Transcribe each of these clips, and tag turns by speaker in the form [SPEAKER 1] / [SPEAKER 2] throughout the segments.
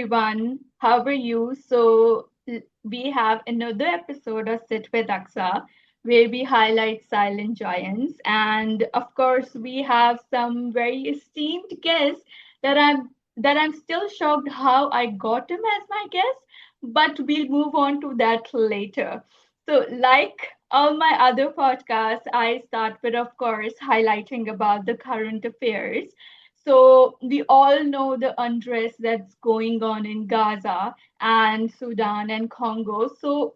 [SPEAKER 1] everyone. How are you? We have another episode of Sit with Aqsa where we highlight silent giants. And of course, we have some very esteemed guests that I'm still shocked how I got him as my guest, but we'll move on to that later. So, like all my other podcasts, I start with, of course, highlighting about the current affairs. So we all know the unrest that's going on in Gaza and Sudan and Congo. So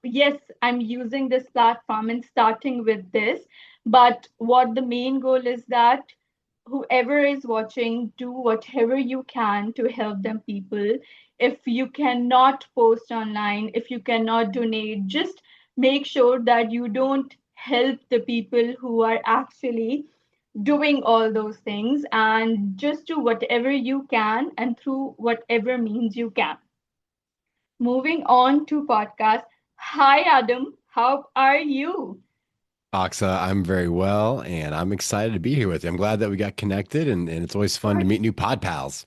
[SPEAKER 1] yes, I'm using this platform and starting with this. But what the main goal is that whoever is watching, do whatever you can to help them people. If you cannot post online, if you cannot donate, just make sure that you don't help the people who are actually doing all those things, and just do whatever you can and through whatever means you can. Moving on to podcast. Hi Adam, how are you?
[SPEAKER 2] Aqsa, I'm very well, and I'm excited to be here with you. I'm glad that we got connected, and it's always fun to meet new pod pals.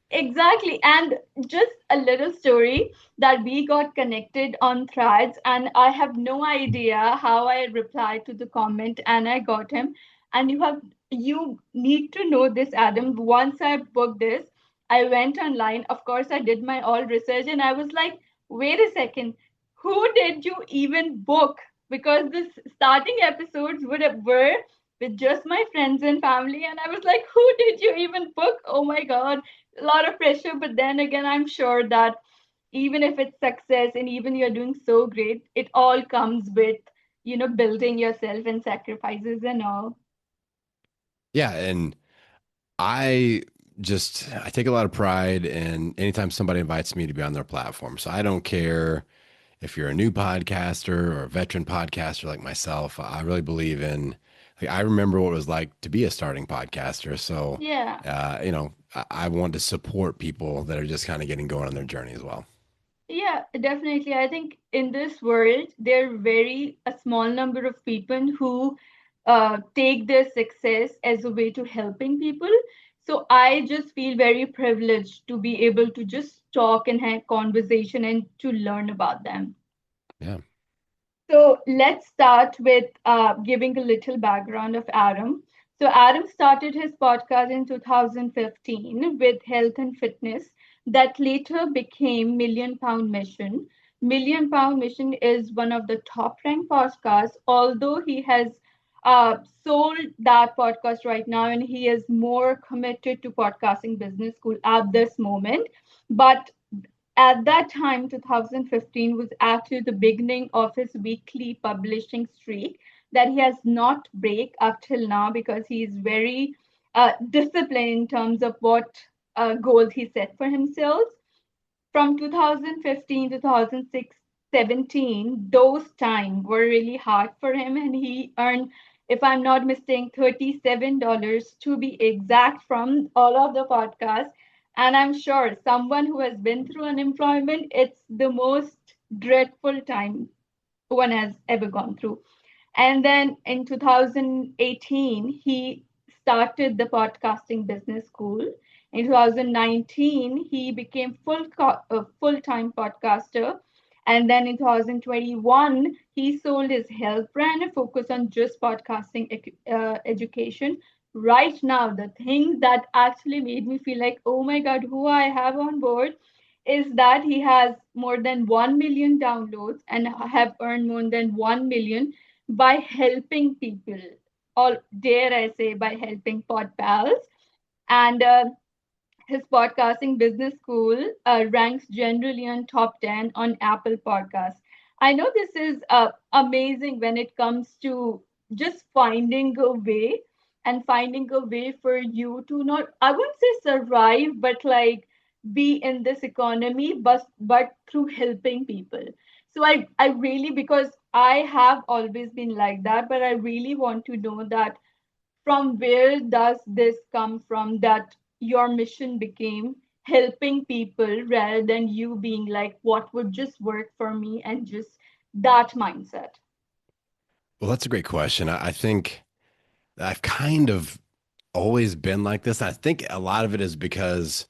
[SPEAKER 1] Exactly. And just a little story that we got connected on threads, and I have no idea how I replied to the comment and I got him. And you need to know this, Adam. Once I booked this, I went online. Of course, I did my all research and I was like, wait a second, who did you even book? Because the starting episodes were with just my friends and family, and I was like, who did you even book? Oh my God, a lot of pressure. But then again, I'm sure that even if it's success and even you're doing so great, it all comes with building yourself and sacrifices and all.
[SPEAKER 2] Yeah, and I I take a lot of pride in anytime somebody invites me to be on their platform. So I don't care if you're a new podcaster or a veteran podcaster like myself. I really believe in, like, I remember what it was like to be a starting podcaster. So,
[SPEAKER 1] Yeah.
[SPEAKER 2] I want to support people that are just kind of getting going on their journey as well.
[SPEAKER 1] Yeah, definitely. I think in this world, there are very a small number of people who take their success as a way to helping people. So I just feel very privileged to be able to just talk and have conversation and to learn about them.
[SPEAKER 2] Yeah.
[SPEAKER 1] So let's start with giving a little background of Adam. So Adam started his podcast in 2015 with health and fitness that later became Million Pound Mission. Million Pound Mission is one of the top ranked podcasts, although he has sold that podcast right now and he is more committed to podcasting business school at this moment. But at that time, 2015 was actually the beginning of his weekly publishing streak that he has not break up till now because he is very disciplined in terms of what goals he set for himself. From 2015 to 2017, those time were really hard for him, and he earned, if I'm not mistaken, $37 to be exact from all of the podcasts. And I'm sure someone who has been through unemployment, it's the most dreadful time one has ever gone through. And then in 2018, he started the podcasting business school. In 2019, he became full-time podcaster. And then in 2021, he sold his health brand and focused on just podcasting education. Right now, the thing that actually made me feel like, oh my God, who I have on board is that he has more than 1 million downloads and have earned more than 1 million by helping people, or dare I say, by helping pod pals. And his podcasting business school ranks generally on top 10 on Apple Podcasts. I know this is amazing when it comes to just finding a way and finding a way for you to not, I wouldn't say survive, but like be in this economy, but through helping people. So I really, because I have always been like that, but I really want to know that from where does this come from that your mission became helping people rather than you being like what would just work for me and just that mindset.
[SPEAKER 2] Well, that's a great question. I think I've kind of always been like this. I think a lot of it is because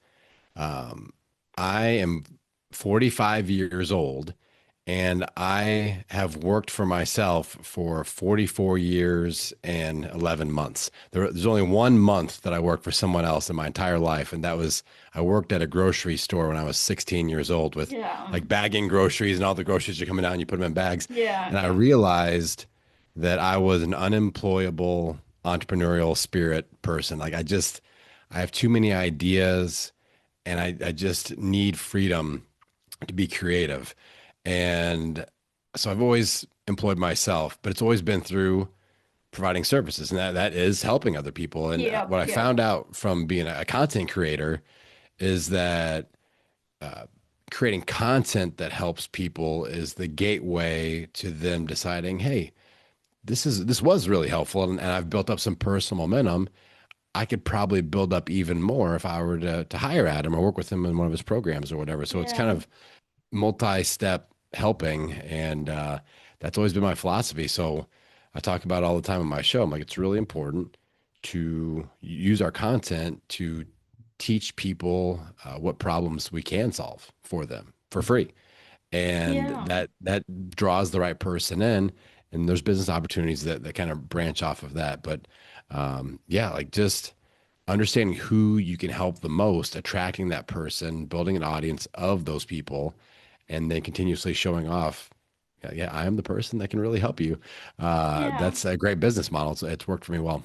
[SPEAKER 2] I am 45 years old and I have worked for myself for 44 years and 11 months. There's only 1 month that I worked for someone else in my entire life. And that was, I worked at a grocery store when I was 16 years old with
[SPEAKER 1] Yeah.
[SPEAKER 2] like bagging groceries, and all the groceries are coming out and you put them in bags.
[SPEAKER 1] Yeah.
[SPEAKER 2] And I
[SPEAKER 1] Yeah.
[SPEAKER 2] realized that I was an unemployable entrepreneurial spirit person. I have too many ideas and I just need freedom to be creative. And so I've always employed myself, but it's always been through providing services, and that is helping other people. And
[SPEAKER 1] Yep.
[SPEAKER 2] what I
[SPEAKER 1] Yep.
[SPEAKER 2] found out from being a content creator is that uh, creating content that helps people is the gateway to them deciding, hey, this was really helpful, and I've built up some personal momentum. I could probably build up even more if I were to hire Adam or work with him in one of his programs or whatever. So it's kind
[SPEAKER 1] Yeah.
[SPEAKER 2] of multi-step helping, and that's always been my philosophy. So I talk about it all the time on my show. I'm like, it's really important to use our content to teach people what problems we can solve for them for free, and
[SPEAKER 1] Yeah.
[SPEAKER 2] that draws the right person in. And there's business opportunities that kind of branch off of that. But yeah, like just understanding who you can help the most, attracting that person, building an audience of those people, and then continuously showing off. Yeah, yeah, I am the person that can really help you.
[SPEAKER 1] Yeah.
[SPEAKER 2] That's a great business model. So it's worked for me well.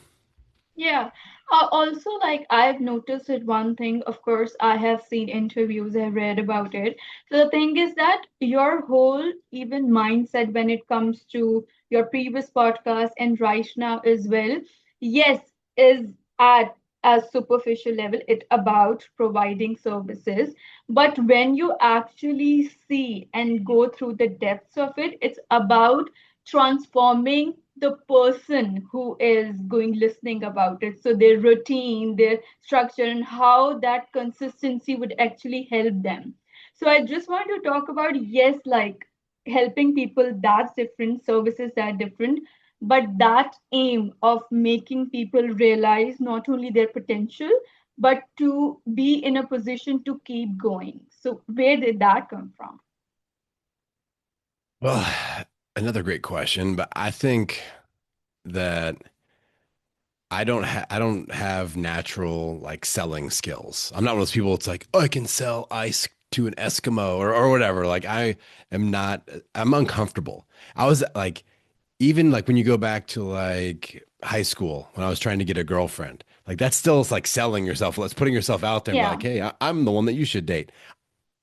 [SPEAKER 1] Yeah. Also, like I've noticed it one thing, of course, I have seen interviews, I've read about it. So the thing is that your whole even mindset when it comes to your previous podcast and right now as well, yes, is at a superficial level, it about providing services. But when you actually see and go through the depths of it, it's about transforming the person who is going listening about it, so their routine, their structure, and how that consistency would actually help them. So I just want to talk about, yes, like helping people, that's different, services that different, but that aim of making people realize not only their potential but to be in a position to keep going. So where did that come from?
[SPEAKER 2] Well, another great question, but I think that I don't have natural like selling skills. I'm not one of those people. It's like, oh, I can sell ice to an Eskimo or whatever. Like I am not. I'm uncomfortable. I was like, even like when you go back to like high school when I was trying to get a girlfriend, like that's still like selling yourself. That's putting yourself out there and be
[SPEAKER 1] Yeah.
[SPEAKER 2] like, hey, I'm the one that you should date.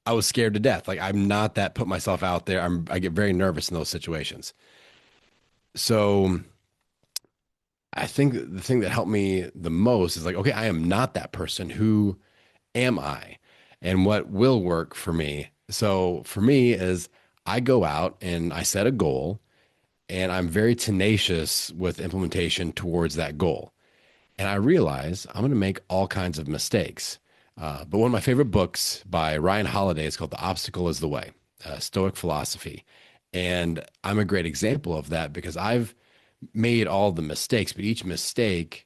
[SPEAKER 2] I was scared to death. Like I'm not that put myself out there. I get very nervous in those situations. So I think the thing that helped me the most is like, okay, I am not that person. Who am I? And what will work for me? So for me is I go out and I set a goal and I'm very tenacious with implementation towards that goal. And I realize I'm going to make all kinds of mistakes. But one of my favorite books by Ryan Holiday is called The Obstacle is the Way, Stoic Philosophy. And I'm a great example of that because I've made all the mistakes, but each mistake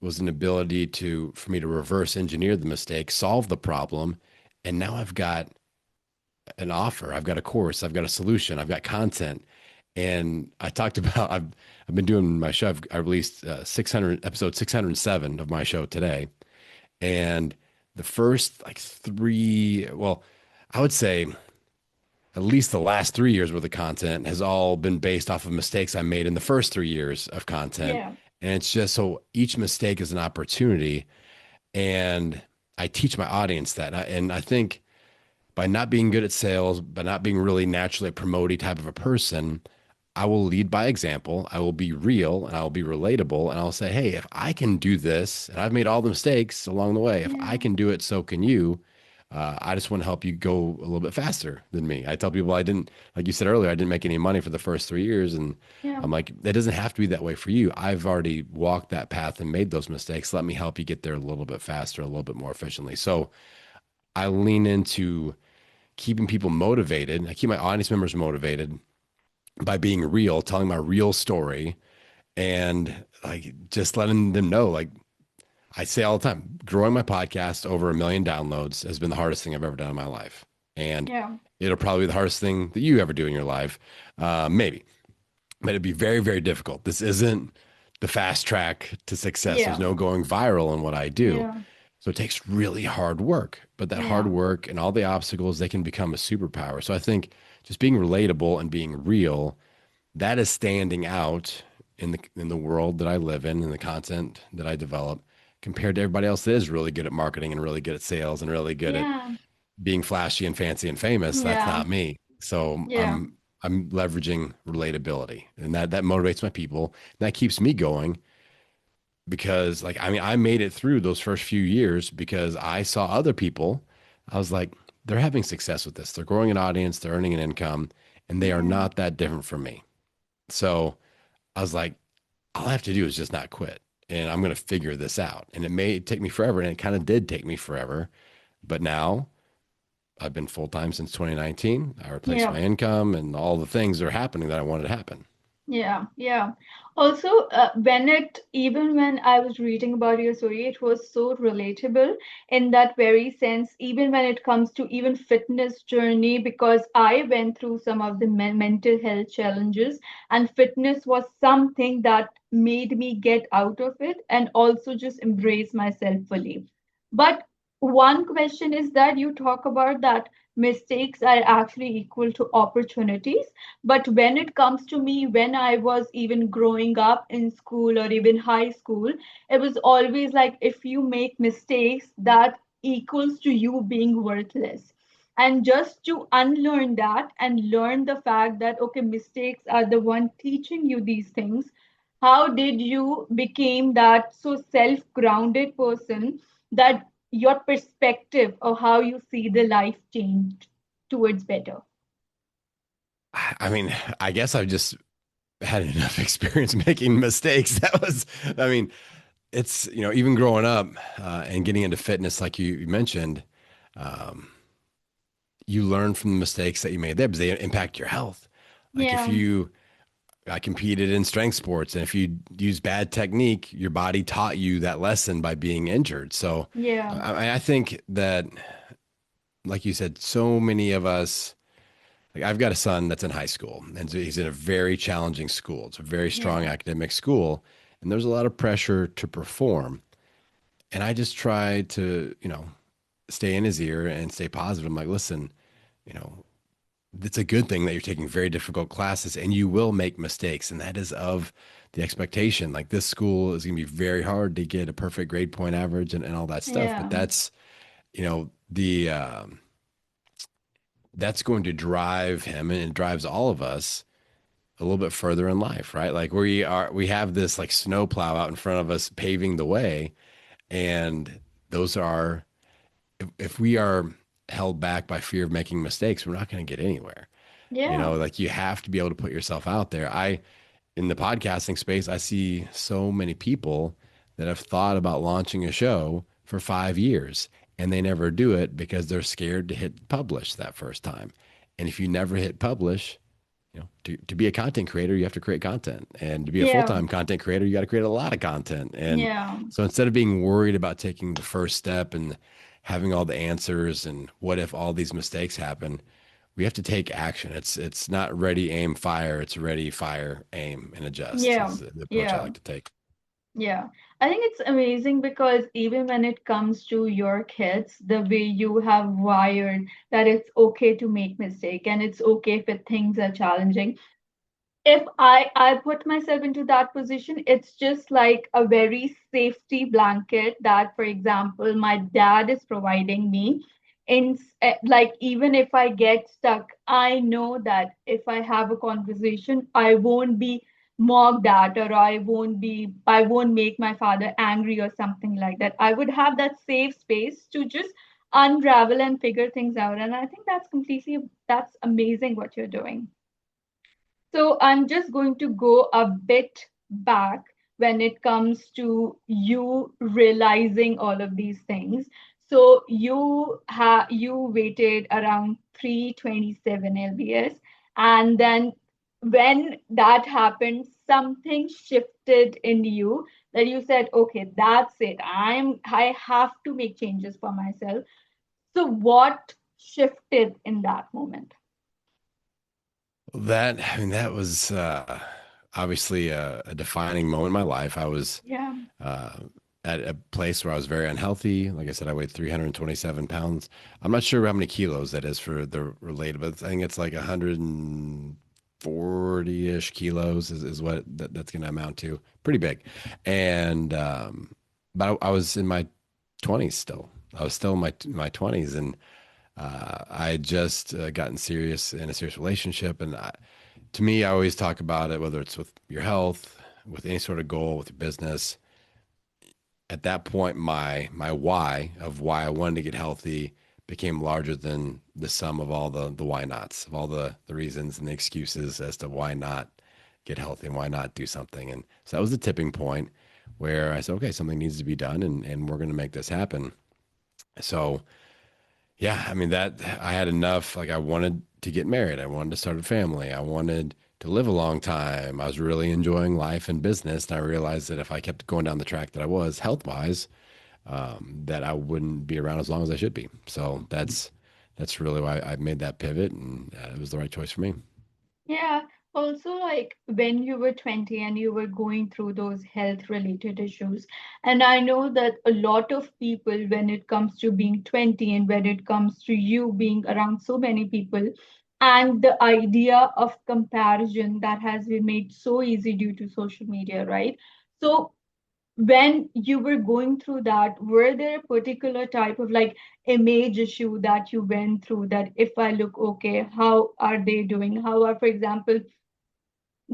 [SPEAKER 2] was an ability to for me to reverse engineer the mistake, solve the problem, and now I've got an offer, I've got a course, I've got a solution, I've got content. And I talked about I've been doing my show. I released 600 episode 607 of my show today, and the first like three, well, I would say at least the last 3 years worth of content has all been based off of mistakes I made in the first 3 years of content.
[SPEAKER 1] Yeah.
[SPEAKER 2] And it's just so each mistake is an opportunity. And I teach my audience that. And I think by not being good at sales, by not being really naturally a promoting type of a person, I will lead by example. I will be real and I will be relatable. And I'll say, hey, if I can do this, and I've made all the mistakes along the way, if I
[SPEAKER 1] Yeah.
[SPEAKER 2] can do it, so can you. I just want to help you go a little bit faster than me. I tell people I didn't, like you said earlier, I didn't make any money for the first 3 years. And
[SPEAKER 1] Yeah.
[SPEAKER 2] I'm like, it doesn't have to be that way for you. I've already walked that path and made those mistakes. Let me help you get there a little bit faster, a little bit more efficiently. So I lean into keeping people motivated. I keep my audience members motivated by being real, telling my real story, and like just letting them know, like I say all the time, growing my podcast over 1 million downloads has been the hardest thing I've ever done in my life. And
[SPEAKER 1] Yeah.
[SPEAKER 2] it'll probably be the hardest thing that you ever do in your life. Maybe, but it'd be very, very difficult. This isn't the fast track to success. There's
[SPEAKER 1] Yeah.
[SPEAKER 2] no going viral in what I do.
[SPEAKER 1] Yeah.
[SPEAKER 2] So it takes really hard work, but that hard
[SPEAKER 1] Yeah.
[SPEAKER 2] work and all the obstacles, they can become a superpower. So I think just being relatable and being real, that is standing out in the world that I live in and the content that I develop compared to everybody else that is really good at marketing and really good at sales and really good at
[SPEAKER 1] Yeah.
[SPEAKER 2] being flashy and fancy and famous. That's
[SPEAKER 1] Yeah.
[SPEAKER 2] not me. So
[SPEAKER 1] Yeah.
[SPEAKER 2] I'm leveraging relatability, and that motivates my people. And that keeps me going because, like, I mean, I made it through those first few years because I saw other people. I was like, they're having success with this. They're growing an audience, they're earning an income, and they are
[SPEAKER 1] Yeah.
[SPEAKER 2] not that different from me. So I was like, all I have to do is just not quit, and I'm going to figure this out. And it may take me forever, and it kind of did take me forever, but now I've been full time since 2019. I replaced
[SPEAKER 1] Yeah.
[SPEAKER 2] my income, and all the things are happening that I wanted to happen.
[SPEAKER 1] Yeah, yeah. Also, even when I was reading about your story, it was so relatable in that very sense, even when it comes to even fitness journey, because I went through some of the mental health challenges, and fitness was something that made me get out of it and also just embrace myself fully. But one question is that you talk about that mistakes are actually equal to opportunities, but when it comes to me, when I was even growing up in school or even high school, it was always like if you make mistakes, that equals to you being worthless. And just to unlearn that and learn the fact that, okay, mistakes are the one teaching you these things. How did you became that so self-grounded person that your perspective of how you see the life changed towards better?
[SPEAKER 2] I mean, I guess I've just had enough experience making mistakes. That was, I mean, it's, even growing up and getting into fitness, like you mentioned, um, you learn from the mistakes that you made there because they impact your health. Like if
[SPEAKER 1] Yeah,
[SPEAKER 2] I competed in strength sports, and if you use bad technique, your body taught you that lesson by being injured. So
[SPEAKER 1] yeah.
[SPEAKER 2] I think that, like you said, so many of us, like I've got a son that's in high school, and so he's in a very challenging school. It's a very strong
[SPEAKER 1] Yeah,
[SPEAKER 2] academic school, and there's a lot of pressure to perform. And I just try to, stay in his ear and stay positive. I'm like, listen, you know, it's a good thing that you're taking very difficult classes and you will make mistakes. And that is of the expectation. Like this school is going to be very hard to get a perfect grade point average and all that stuff. But
[SPEAKER 1] yeah,
[SPEAKER 2] that's, the, that's going to drive him and it drives all of us a little bit further in life, right? Like we have this like snowplow out in front of us paving the way. And those are, if we are held back by fear of making mistakes, we're not going to get anywhere.
[SPEAKER 1] yeah,
[SPEAKER 2] Like you have to be able to put yourself out there. In the podcasting space, I see so many people that have thought about launching a show for 5 years and they never do it because they're scared to hit publish that first time. And if you never hit publish, to be a content creator, you have to create content. And to be a full
[SPEAKER 1] yeah,
[SPEAKER 2] time content creator, you got to create a lot of content. And
[SPEAKER 1] yeah,
[SPEAKER 2] so instead of being worried about taking the first step and having all the answers and what if all these mistakes happen, we have to take action. It's not ready, aim, fire. It's ready, fire, aim, and adjust
[SPEAKER 1] yeah,
[SPEAKER 2] is the approach I
[SPEAKER 1] yeah,
[SPEAKER 2] like to take.
[SPEAKER 1] yeah. I think it's amazing because even when it comes to your kids, the way you have wired that it's okay to make mistake and it's okay if things are challenging. If I put myself into that position, it's just like a very safety blanket that, for example, my dad is providing me. Like even if I get stuck, I know that if I have a conversation, I won't be mocked at, or I won't make my father angry or something like that. I would have that safe space to just unravel and figure things out. And I think that's amazing what you're doing. So I'm just going to go a bit back when it comes to you realizing all of these things. So you waited around 327 lbs, and then when that happened, something shifted in you that you said, okay, that's it. I have to make changes for myself. So what shifted in that moment?
[SPEAKER 2] That, I mean, that was obviously a defining moment in my life. I was
[SPEAKER 1] Yeah.
[SPEAKER 2] uh, at a place where I was very unhealthy. Like I said, I weighed 327 pounds. I'm not sure how many kilos that is for the related, but I think it's like 140-ish kilos is what that's going to amount to. Pretty big. And, but I was in my 20s still. I was still in my 20s, and I had just gotten serious in a serious relationship. And to me, I always talk about it, whether it's with your health, with any sort of goal, with your business. At that point, my why of why I wanted to get healthy became larger than the sum of all the why nots, of all the reasons and the excuses as to why not get healthy and why not do something. And so that was the tipping point where I said, okay, something needs to be done, and we're going to make this happen. So yeah, I mean that I had enough. Like I wanted to get married. I wanted to start a family. I wanted to live a long time. I was really enjoying life and business, and I realized that if I kept going down the track that I was health wise, that I wouldn't be around as long as I should be. So that's really why I made that pivot, and it was the right choice for me.
[SPEAKER 1] Yeah. Also, like when you were 20 and you were going through those health related issues, and I know that a lot of people, when it comes to being 20 and when it comes to you being around so many people, and the idea of comparison that has been made so easy due to social media, right? So when you were going through that, were there a particular type of like image issue that you went through that if I look okay, how are they doing? How are, for example,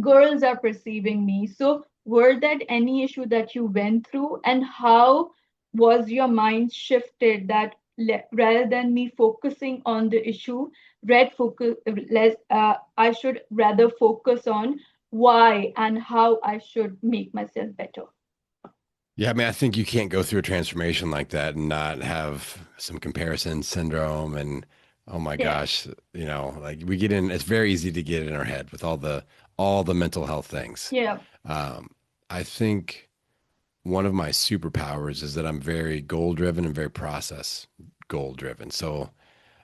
[SPEAKER 1] girls are perceiving me? So were that any issue that you went through, and how was your mind shifted that rather than me focusing on the issue, red focus less I should rather focus on why and how I should make myself better?
[SPEAKER 2] Yeah, I mean, I think you can't go through a transformation like that and not have some comparison syndrome and oh my
[SPEAKER 1] Yeah.
[SPEAKER 2] gosh, like we get in, it's very easy to get in our head with all the mental health things.
[SPEAKER 1] Yeah.
[SPEAKER 2] Um, I think one of my superpowers is that I'm very goal driven and very process goal driven. So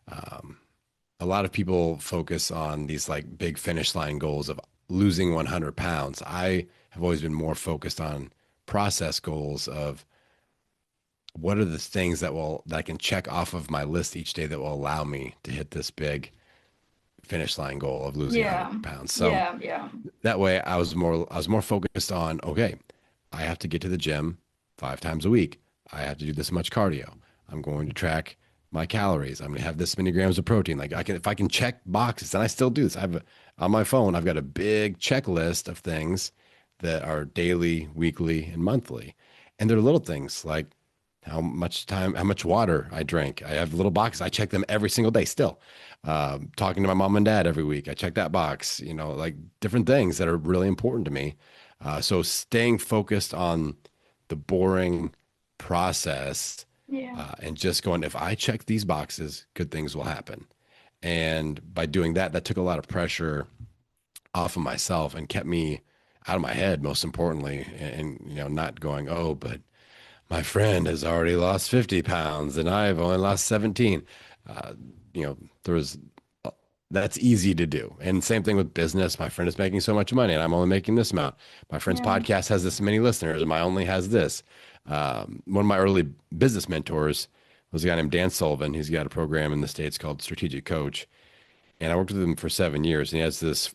[SPEAKER 2] um, a lot of people focus on these like big finish line goals of losing 100 pounds. I have always been more focused on process goals of what are the things that I can check off of my list each day that will allow me to hit this big finish line goal of losing 100
[SPEAKER 1] Yeah.
[SPEAKER 2] pounds. So
[SPEAKER 1] Yeah. Yeah.
[SPEAKER 2] that way I was more focused on, okay, I have to get to the gym 5 times a week. I have to do this much cardio. I'm going to track my calories. I'm going to have this many grams of protein. Like if I can check boxes, and I still do this. On my phone, I've got a big checklist of things that are daily, weekly, and monthly. And they're little things like how much water I drink. I have little boxes. I check them every single day still. Talking to my mom and dad every week. I check that box, like different things that are really important to me. So staying focused on the boring process
[SPEAKER 1] Yeah.
[SPEAKER 2] and just going, if I check these boxes, good things will happen. And by doing that, that took a lot of pressure off of myself and kept me out of my head, most importantly, and not going, oh, but my friend has already lost 50 pounds and I've only lost 17. Uh, there was that's easy to do. And same thing with business. My friend is making so much money and I'm only making this amount. My friend's
[SPEAKER 1] Yeah.
[SPEAKER 2] podcast has this many listeners and my only has this. One of my early business mentors was a guy named Dan Sullivan. He's got a program in the States called Strategic Coach. And I worked with him for 7 years. And he has this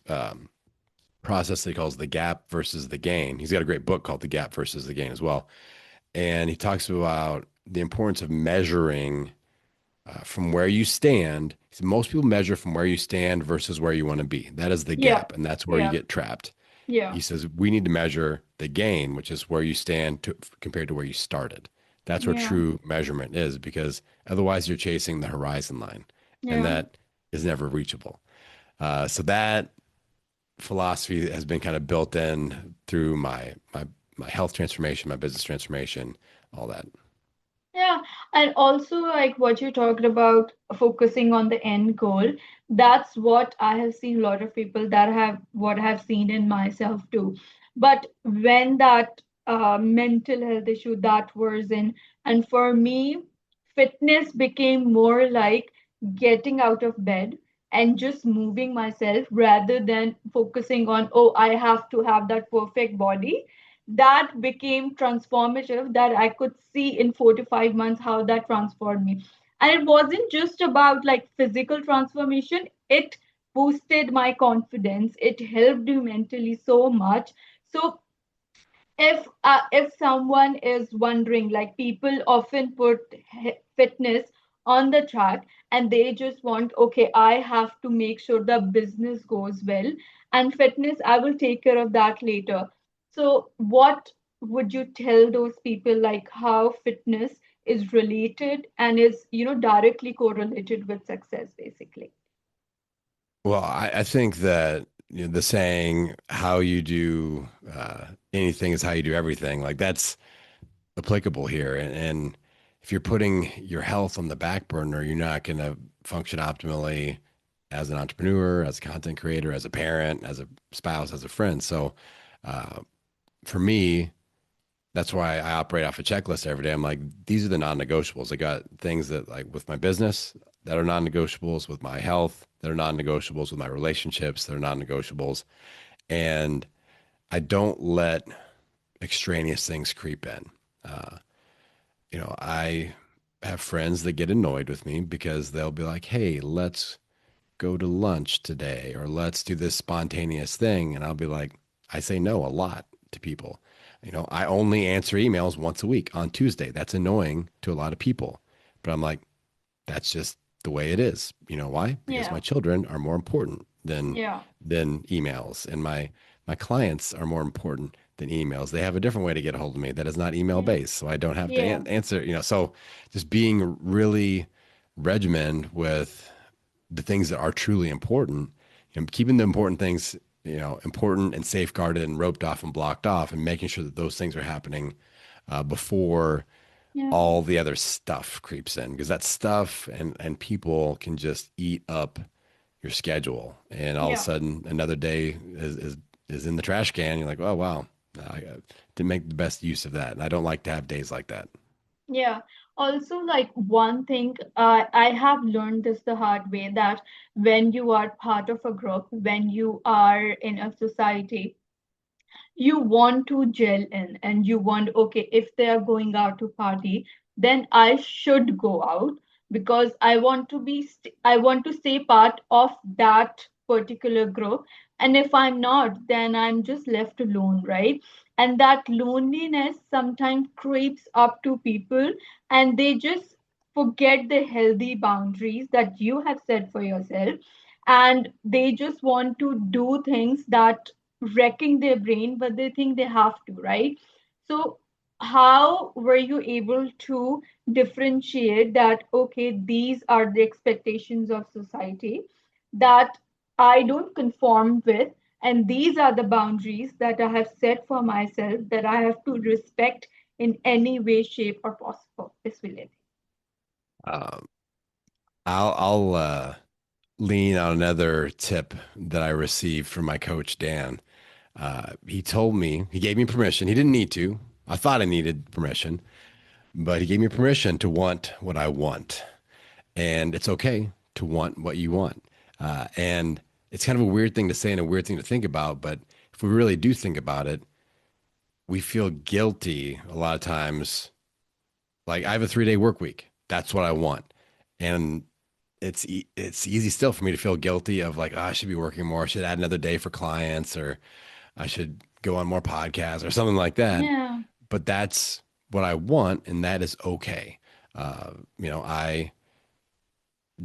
[SPEAKER 2] process that he calls the gap versus the gain. He's got a great book called The Gap versus the Gain as well. And he talks about the importance of measuring from where you stand. So most people measure from where you stand versus where you want to be. That is the
[SPEAKER 1] Yeah.
[SPEAKER 2] gap, and that's where you
[SPEAKER 1] Yeah.
[SPEAKER 2] get trapped.
[SPEAKER 1] Yeah.
[SPEAKER 2] He says we need to measure the gain, which is where you stand compared to where you started. That's where
[SPEAKER 1] Yeah.
[SPEAKER 2] true measurement is, because otherwise you're chasing the horizon line, and
[SPEAKER 1] Yeah.
[SPEAKER 2] that is never reachable. So that philosophy has been kind of built in through my health transformation, my business transformation, all that.
[SPEAKER 1] Yeah, and also like what you talked about focusing on the end goal, that's what I have seen a lot of people that have what I've seen in myself too. But when that mental health issue that was in, and for me, fitness became more like getting out of bed and just moving myself rather than focusing on, oh, I have to have that perfect body. That became transformative, that I could see in 4 to 5 months how that transformed me. And it wasn't just about like physical transformation, it boosted my confidence, it helped me mentally so much. So if someone is wondering, like people often put fitness on the track and they just want, okay, I have to make sure the business goes well, and fitness I will take care of that later. So what would you tell those people, like how fitness is related and is, directly correlated with success basically?
[SPEAKER 2] Well, I think that the saying "how you do anything is how you do everything," like that's applicable here. And if you're putting your health on the back burner, you're not going to function optimally as an entrepreneur, as a content creator, as a parent, as a spouse, as a friend. So uh, for me, that's why I operate off a checklist every day. I'm like, these are the non-negotiables. I got things that like with my business that are non-negotiables, with my health that are non-negotiables, with my relationships that are non-negotiables. And I don't let extraneous things creep in. Uh, I have friends that get annoyed with me because they'll be like, hey, let's go to lunch today or let's do this spontaneous thing. And I'll be like, I say no a lot to people. I only answer emails once a week on Tuesday. That's annoying to a lot of people. But I'm like, that's just the way it is. You know why? Because my
[SPEAKER 1] Yeah,
[SPEAKER 2] children are more important
[SPEAKER 1] yeah,
[SPEAKER 2] than emails, and my clients are more important than emails. They have a different way to get a hold of me that is not email
[SPEAKER 1] yeah,
[SPEAKER 2] based, so I don't have to
[SPEAKER 1] yeah,
[SPEAKER 2] answer. So just being really regimented with the things that are truly important and keeping the important things important and safeguarded and roped off and blocked off and making sure that those things are happening before
[SPEAKER 1] yeah,
[SPEAKER 2] all the other stuff creeps in, because that stuff and people can just eat up your schedule, and all of a
[SPEAKER 1] yeah.
[SPEAKER 2] sudden another day is in the trash can. You're like, oh wow, I didn't make the best use of that, and I don't like to have days like that.
[SPEAKER 1] Yeah. Also, like one thing, I have learned this the hard way, that when you are part of a group, when you are in a society, you want to gel in and you want, okay, if they are going out to party, then I should go out because I want to I want to stay part of that particular group. And if I'm not, then I'm just left alone, right? And that loneliness sometimes creeps up to people, and they just forget the healthy boundaries that you have set for yourself, and they just want to do things that wrecking their brain, but they think they have to, right? So, how were you able to differentiate that, okay, these are the expectations of society that I don't conform with, and these are the boundaries that I have set for myself that I have to respect in any way, shape, or possible? This will it.
[SPEAKER 2] Um, I'll lean on another tip that I received from my coach Dan. He told me, he gave me permission. He didn't need to. I thought I needed permission, but he gave me permission to want what I want. And it's okay to want what you want. And it's kind of a weird thing to say and a weird thing to think about, but if we really do think about it, we feel guilty a lot of times. Like I have a 3 day work week. That's what I want. And it's easy still for me to feel guilty of like, oh, I should be working more. I should add another day for clients, or I should go on more podcasts or something like that.
[SPEAKER 1] Yeah,
[SPEAKER 2] But that's what I want, and that is okay. I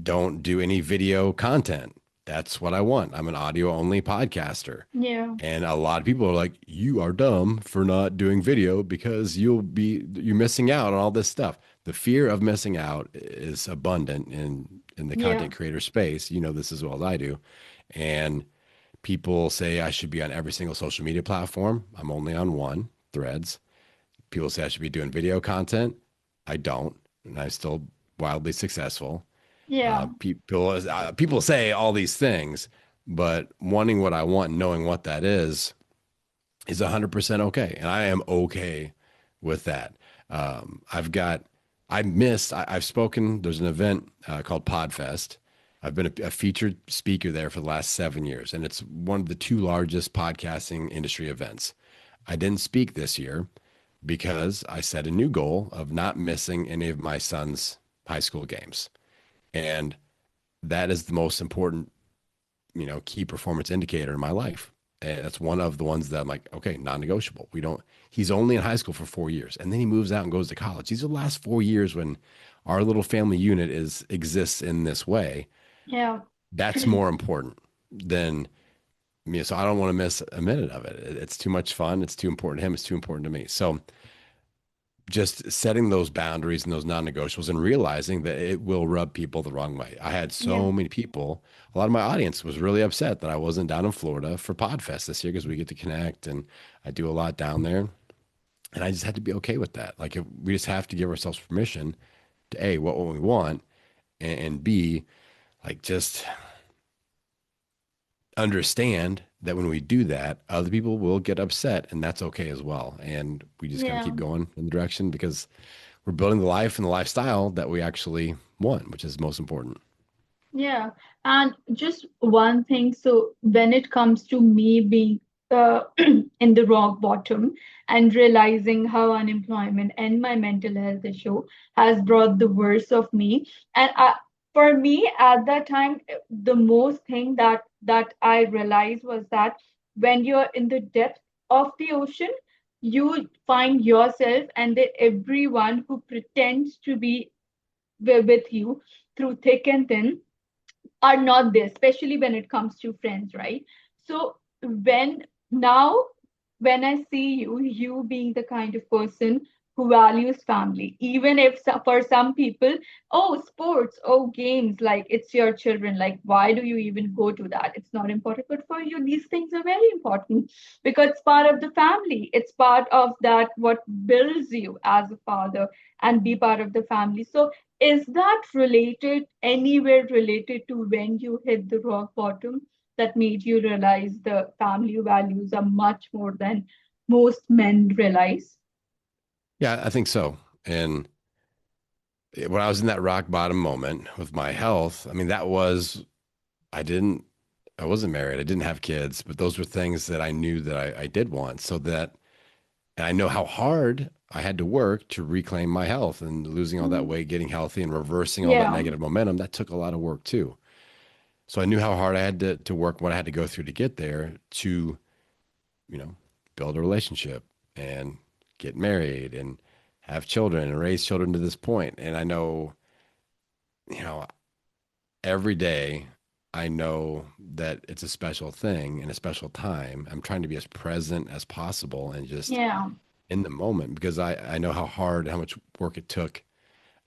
[SPEAKER 2] don't do any video content. That's what I want. I'm an audio only podcaster.
[SPEAKER 1] yeah,
[SPEAKER 2] And a lot of people are like, you are dumb for not doing video because you're missing out on all this stuff. The fear of missing out is abundant in the
[SPEAKER 1] yeah,
[SPEAKER 2] content creator space. You know this as well as I do. And people say I should be on every single social media platform. I'm only on one, Threads. People say I should be doing video content. I don't, and I'm still wildly successful.
[SPEAKER 1] Yeah.
[SPEAKER 2] People say all these things, but wanting what I want, and knowing what that is 100% okay, and I am okay with that. I've got, I've spoken. There's an event called Podfest. I've been a featured speaker there for the last 7 years, and it's one of the two largest podcasting industry events. I didn't speak this year because I set a new goal of not missing any of my son's high school games. And that is the most important, key performance indicator in my life. And that's one of the ones that I'm like, okay, non-negotiable. He's only in high school for 4 years and then he moves out and goes to college. These are the last 4 years when our little family unit exists in this way.
[SPEAKER 1] Yeah.
[SPEAKER 2] That's more important than me. So I don't want to miss a minute of it. It's too much fun. It's too important to him. It's too important to me. So just setting those boundaries and those non-negotiables and realizing that it will rub people the wrong way. I had
[SPEAKER 1] Yeah.
[SPEAKER 2] so many people, a lot of my audience was really upset that I wasn't down in Florida for Podfest this year because we get to connect and I do a lot down there. And I just had to be okay with that. Like we just have to give ourselves permission to A, what we want, and B, like just understand that when we do that, other people will get upset and that's okay as well. And we just got to
[SPEAKER 1] Yeah.
[SPEAKER 2] keep going in the direction because we're building the life and the lifestyle that we actually want, which is most important.
[SPEAKER 1] Yeah, and just one thing. So when it comes to me being in the rock bottom and realizing how unemployment and my mental health issue has brought the worst of me, and for me at that time, the most thing that I realized was that when you're in the depth of the ocean, you find yourself and that everyone who pretends to be with you through thick and thin are not there, especially when it comes to friends, right? So when now when I see you, you being the kind of person who values family, even if for some people, oh, sports, oh, games, like it's your children, like why do you even go to that? It's not important. But for you, these things are very important because it's part of the family. It's part of that what builds you as a father and be part of the family. So is that related, anywhere related to when you hit the rock bottom that made you realize the family values are much more than most men realize?
[SPEAKER 2] Yeah, I think so. And when I was in that rock bottom moment with my health, I mean, I didn't, I wasn't married. I didn't have kids, but those were things that I knew that I did want. And I know how hard I had to work to reclaim my health and losing all that
[SPEAKER 1] Mhm.
[SPEAKER 2] weight, getting healthy and reversing all that
[SPEAKER 1] Yeah,
[SPEAKER 2] negative momentum. That took a lot of work too. So I knew how hard I had to work, what I had to go through to get there to, you know, build a relationship and get married and have children and raise children to this point. And I know, you know, every day I know that it's a special thing and a special time. I'm trying to be as present as possible and just
[SPEAKER 1] yeah,
[SPEAKER 2] in the moment because I know how much work it took,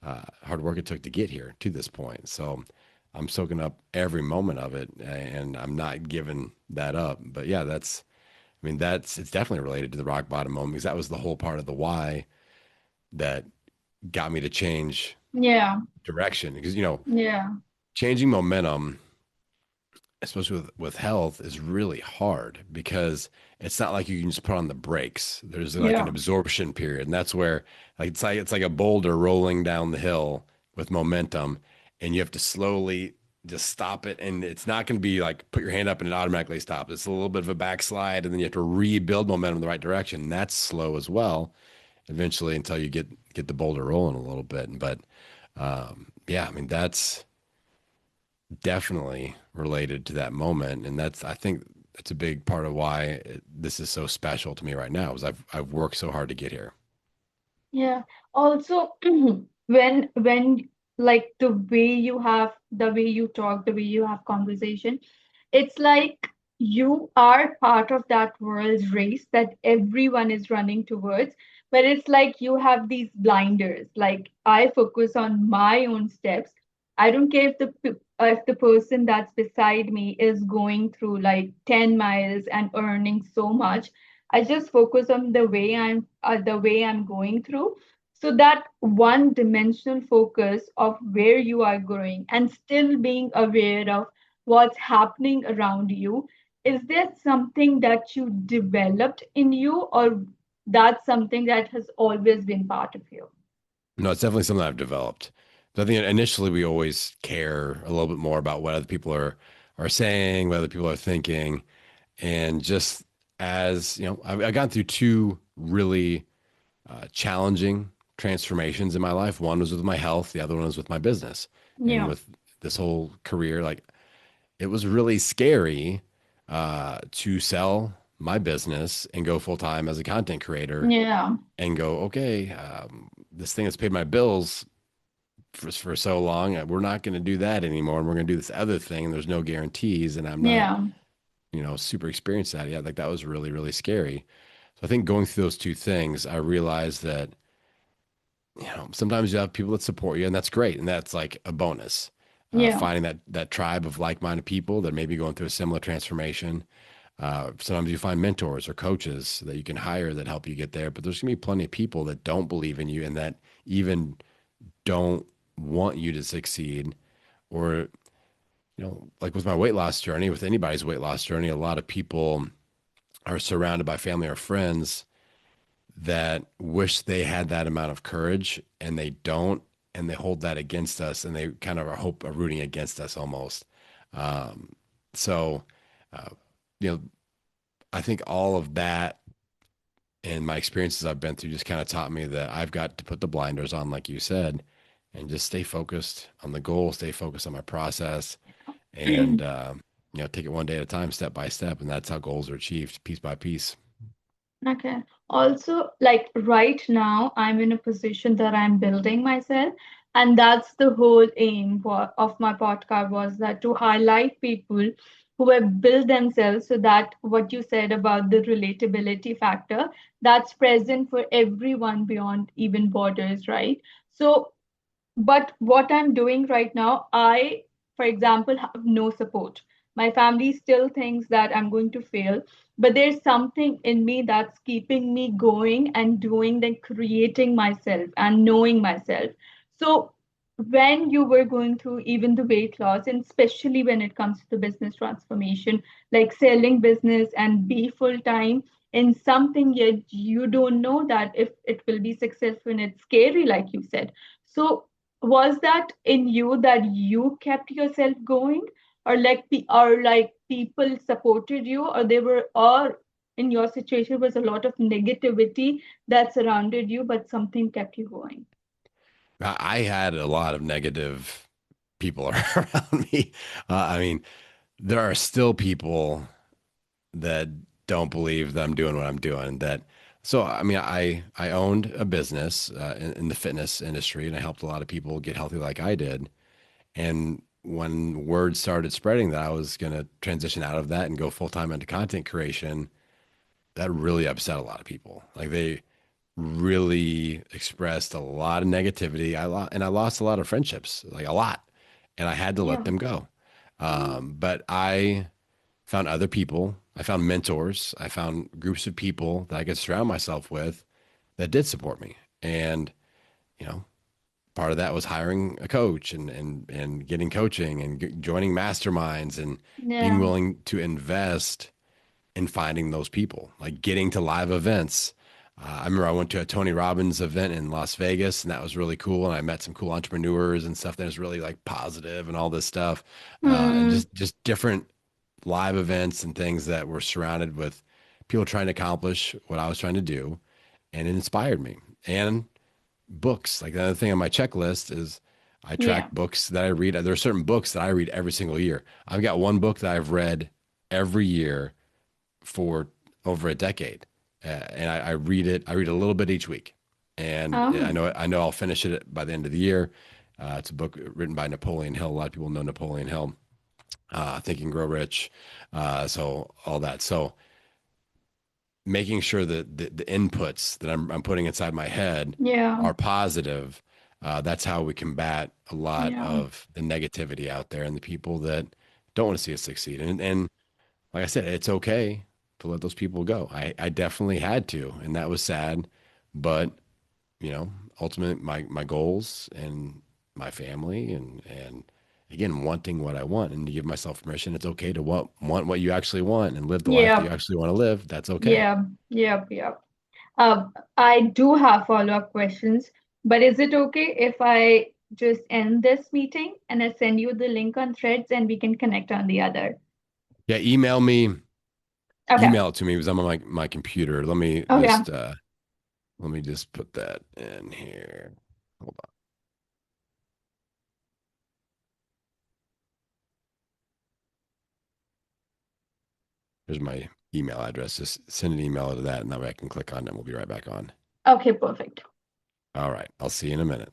[SPEAKER 2] hard work it took to get here to this point. So I'm soaking up every moment of it and I'm not giving that up. But yeah, it's definitely related to the rock bottom moment because that was the whole part of the why that got me to change
[SPEAKER 1] yeah,
[SPEAKER 2] direction. Because,
[SPEAKER 1] yeah,
[SPEAKER 2] changing momentum, especially with health, is really hard because it's not like you can just put on the brakes. There's like an
[SPEAKER 1] yeah,
[SPEAKER 2] absorption period. And that's where it's like a boulder rolling down the hill with momentum, and you have to slowly just stop it. And it's not going to be like put your hand up and it automatically stops. It's a little bit of a backslide, and then you have to rebuild momentum in the right direction. And that's slow as well eventually until you get the boulder rolling a little bit. But yeah, I mean that's definitely related to that moment, and I think that's a big part of why this is so special to me right now. Is I've worked so hard to get here.
[SPEAKER 1] yeah. Also, when like the way you talk, the way you have conversation, it's like you are part of that world race that everyone is running towards, but it's like you have these blinders. Like I focus on my own steps. I don't care if the person that's beside me is going through like 10 miles and earning so much. I just focus on the way I'm going through. So that one dimensional focus of where you are going and still being aware of what's happening around you, is there something that you developed in you, or that's something that has always been part of you?
[SPEAKER 2] No, it's definitely something I've developed. So I think initially we always care a little bit more about what other people are saying, what other people are thinking, and just as you know, I've gone through two really challenging transformations in my life. One was with my health, the other one was with my business, and
[SPEAKER 1] Yeah,
[SPEAKER 2] with this whole career. Like it was really scary to sell my business and go full time as a content creator
[SPEAKER 1] yeah,
[SPEAKER 2] and go, okay, this thing that's paid my bills for so long, we're not going to do that anymore. And we're going to do this other thing. And there's no guarantees. And I'm not,
[SPEAKER 1] yeah,
[SPEAKER 2] super experienced at it yet. Like that was really, really scary. So I think going through those two things, I realized that, sometimes you have people that support you and that's great. And that's like a bonus.
[SPEAKER 1] yeah,
[SPEAKER 2] Finding that tribe of like-minded people that may be going through a similar transformation. Sometimes you find mentors or coaches that you can hire that help you get there, but there's gonna be plenty of people that don't believe in you and that even don't want you to succeed. Or, like with my weight loss journey, with anybody's weight loss journey, a lot of people are surrounded by family or friends that wish they had that amount of courage and they don't, and they hold that against us and they kind of are rooting against us almost. Um, so, uh, you know, I think all of that and my experiences I've been through just kind of taught me that I've got to put the blinders on, like you said, and just stay focused on the goal, stay focused on my process, and take it one day at a time, step by step, and that's how goals are achieved, piece by piece.
[SPEAKER 1] Okay. Also, like right now, I'm in a position that I'm building myself, and that's the whole aim of my podcast, was that to highlight people who have built themselves, so that what you said about the relatability factor, that's present for everyone beyond even borders, right? So but what I'm doing right now, I, for example, have no support. My family still thinks that I'm going to fail, but there's something in me that's keeping me going and doing, then creating myself and knowing myself. So when you were going through even the weight loss, and especially when it comes to the business transformation, like selling business and be full time in something, yet you don't know that if it will be successful, and it's scary, like you said. So was that in you that you kept yourself going, or like people supported you, or they were, or in your situation was a lot of negativity that surrounded you, but something kept you going?
[SPEAKER 2] I had a lot of negative people around me. I mean, there are still people that don't believe that I'm doing what I'm doing. So I mean, I owned a business in the fitness industry, and I helped a lot of people get healthy like I did. And when word started spreading that I was going to transition out of that and go full time into content creation, that really upset a lot of people. Like they really expressed a lot of negativity. I lost a lot of friendships, like a lot, and I had to let
[SPEAKER 1] Yeah.
[SPEAKER 2] them go.
[SPEAKER 1] Mm.
[SPEAKER 2] But I found other people. I found mentors. I found groups of people that I could surround myself with that did support me. And, you know, part of that was hiring a coach and getting coaching and joining masterminds and being
[SPEAKER 1] Yeah.
[SPEAKER 2] willing to invest in finding those people, like getting to live events. I remember I went to a Tony Robbins event in Las Vegas, and that was really cool. And I met some cool entrepreneurs and stuff that was really like positive and all this stuff, and
[SPEAKER 1] Hmm.
[SPEAKER 2] just different live events and things that were surrounded with people trying to accomplish what I was trying to do, and it inspired me. And books, like the other thing on my checklist is I
[SPEAKER 1] Yeah.
[SPEAKER 2] track books that I read. There are certain books that I read every single year. I've got one book that I've read every year for over a decade, and I read it. I read a little bit each week, and
[SPEAKER 1] Oh.
[SPEAKER 2] I know I'll finish it by the end of the year. It's a book written by Napoleon Hill. A lot of people know Napoleon Hill, Think and Grow Rich, so all that. So making sure that the inputs that I'm putting inside my head
[SPEAKER 1] Yeah.
[SPEAKER 2] are positive. That's how we combat a lot
[SPEAKER 1] Yeah.
[SPEAKER 2] of the negativity out there and the people that don't want to see us succeed. And like I said, it's okay to let those people go. I definitely had to, and that was sad, but you know, ultimately my goals and my family and again wanting what I want and to give myself permission. It's okay to want what you actually want and live the life that you
[SPEAKER 1] Yeah,
[SPEAKER 2] actually want to live. That's okay.
[SPEAKER 1] yeah, yeah, yeah. I do have follow-up questions, but is it okay if I just end this meeting and I send you the link on Threads and we can connect on the other?
[SPEAKER 2] Yeah,
[SPEAKER 1] Okay.
[SPEAKER 2] email it to me because I'm on my computer.
[SPEAKER 1] Okay.
[SPEAKER 2] Let me just put that in here. Hold on. Here's my email address. Just send an email to that, and that way I can click on it. And we'll be right back on.
[SPEAKER 1] Okay, perfect.
[SPEAKER 2] All right. I'll see you in a minute.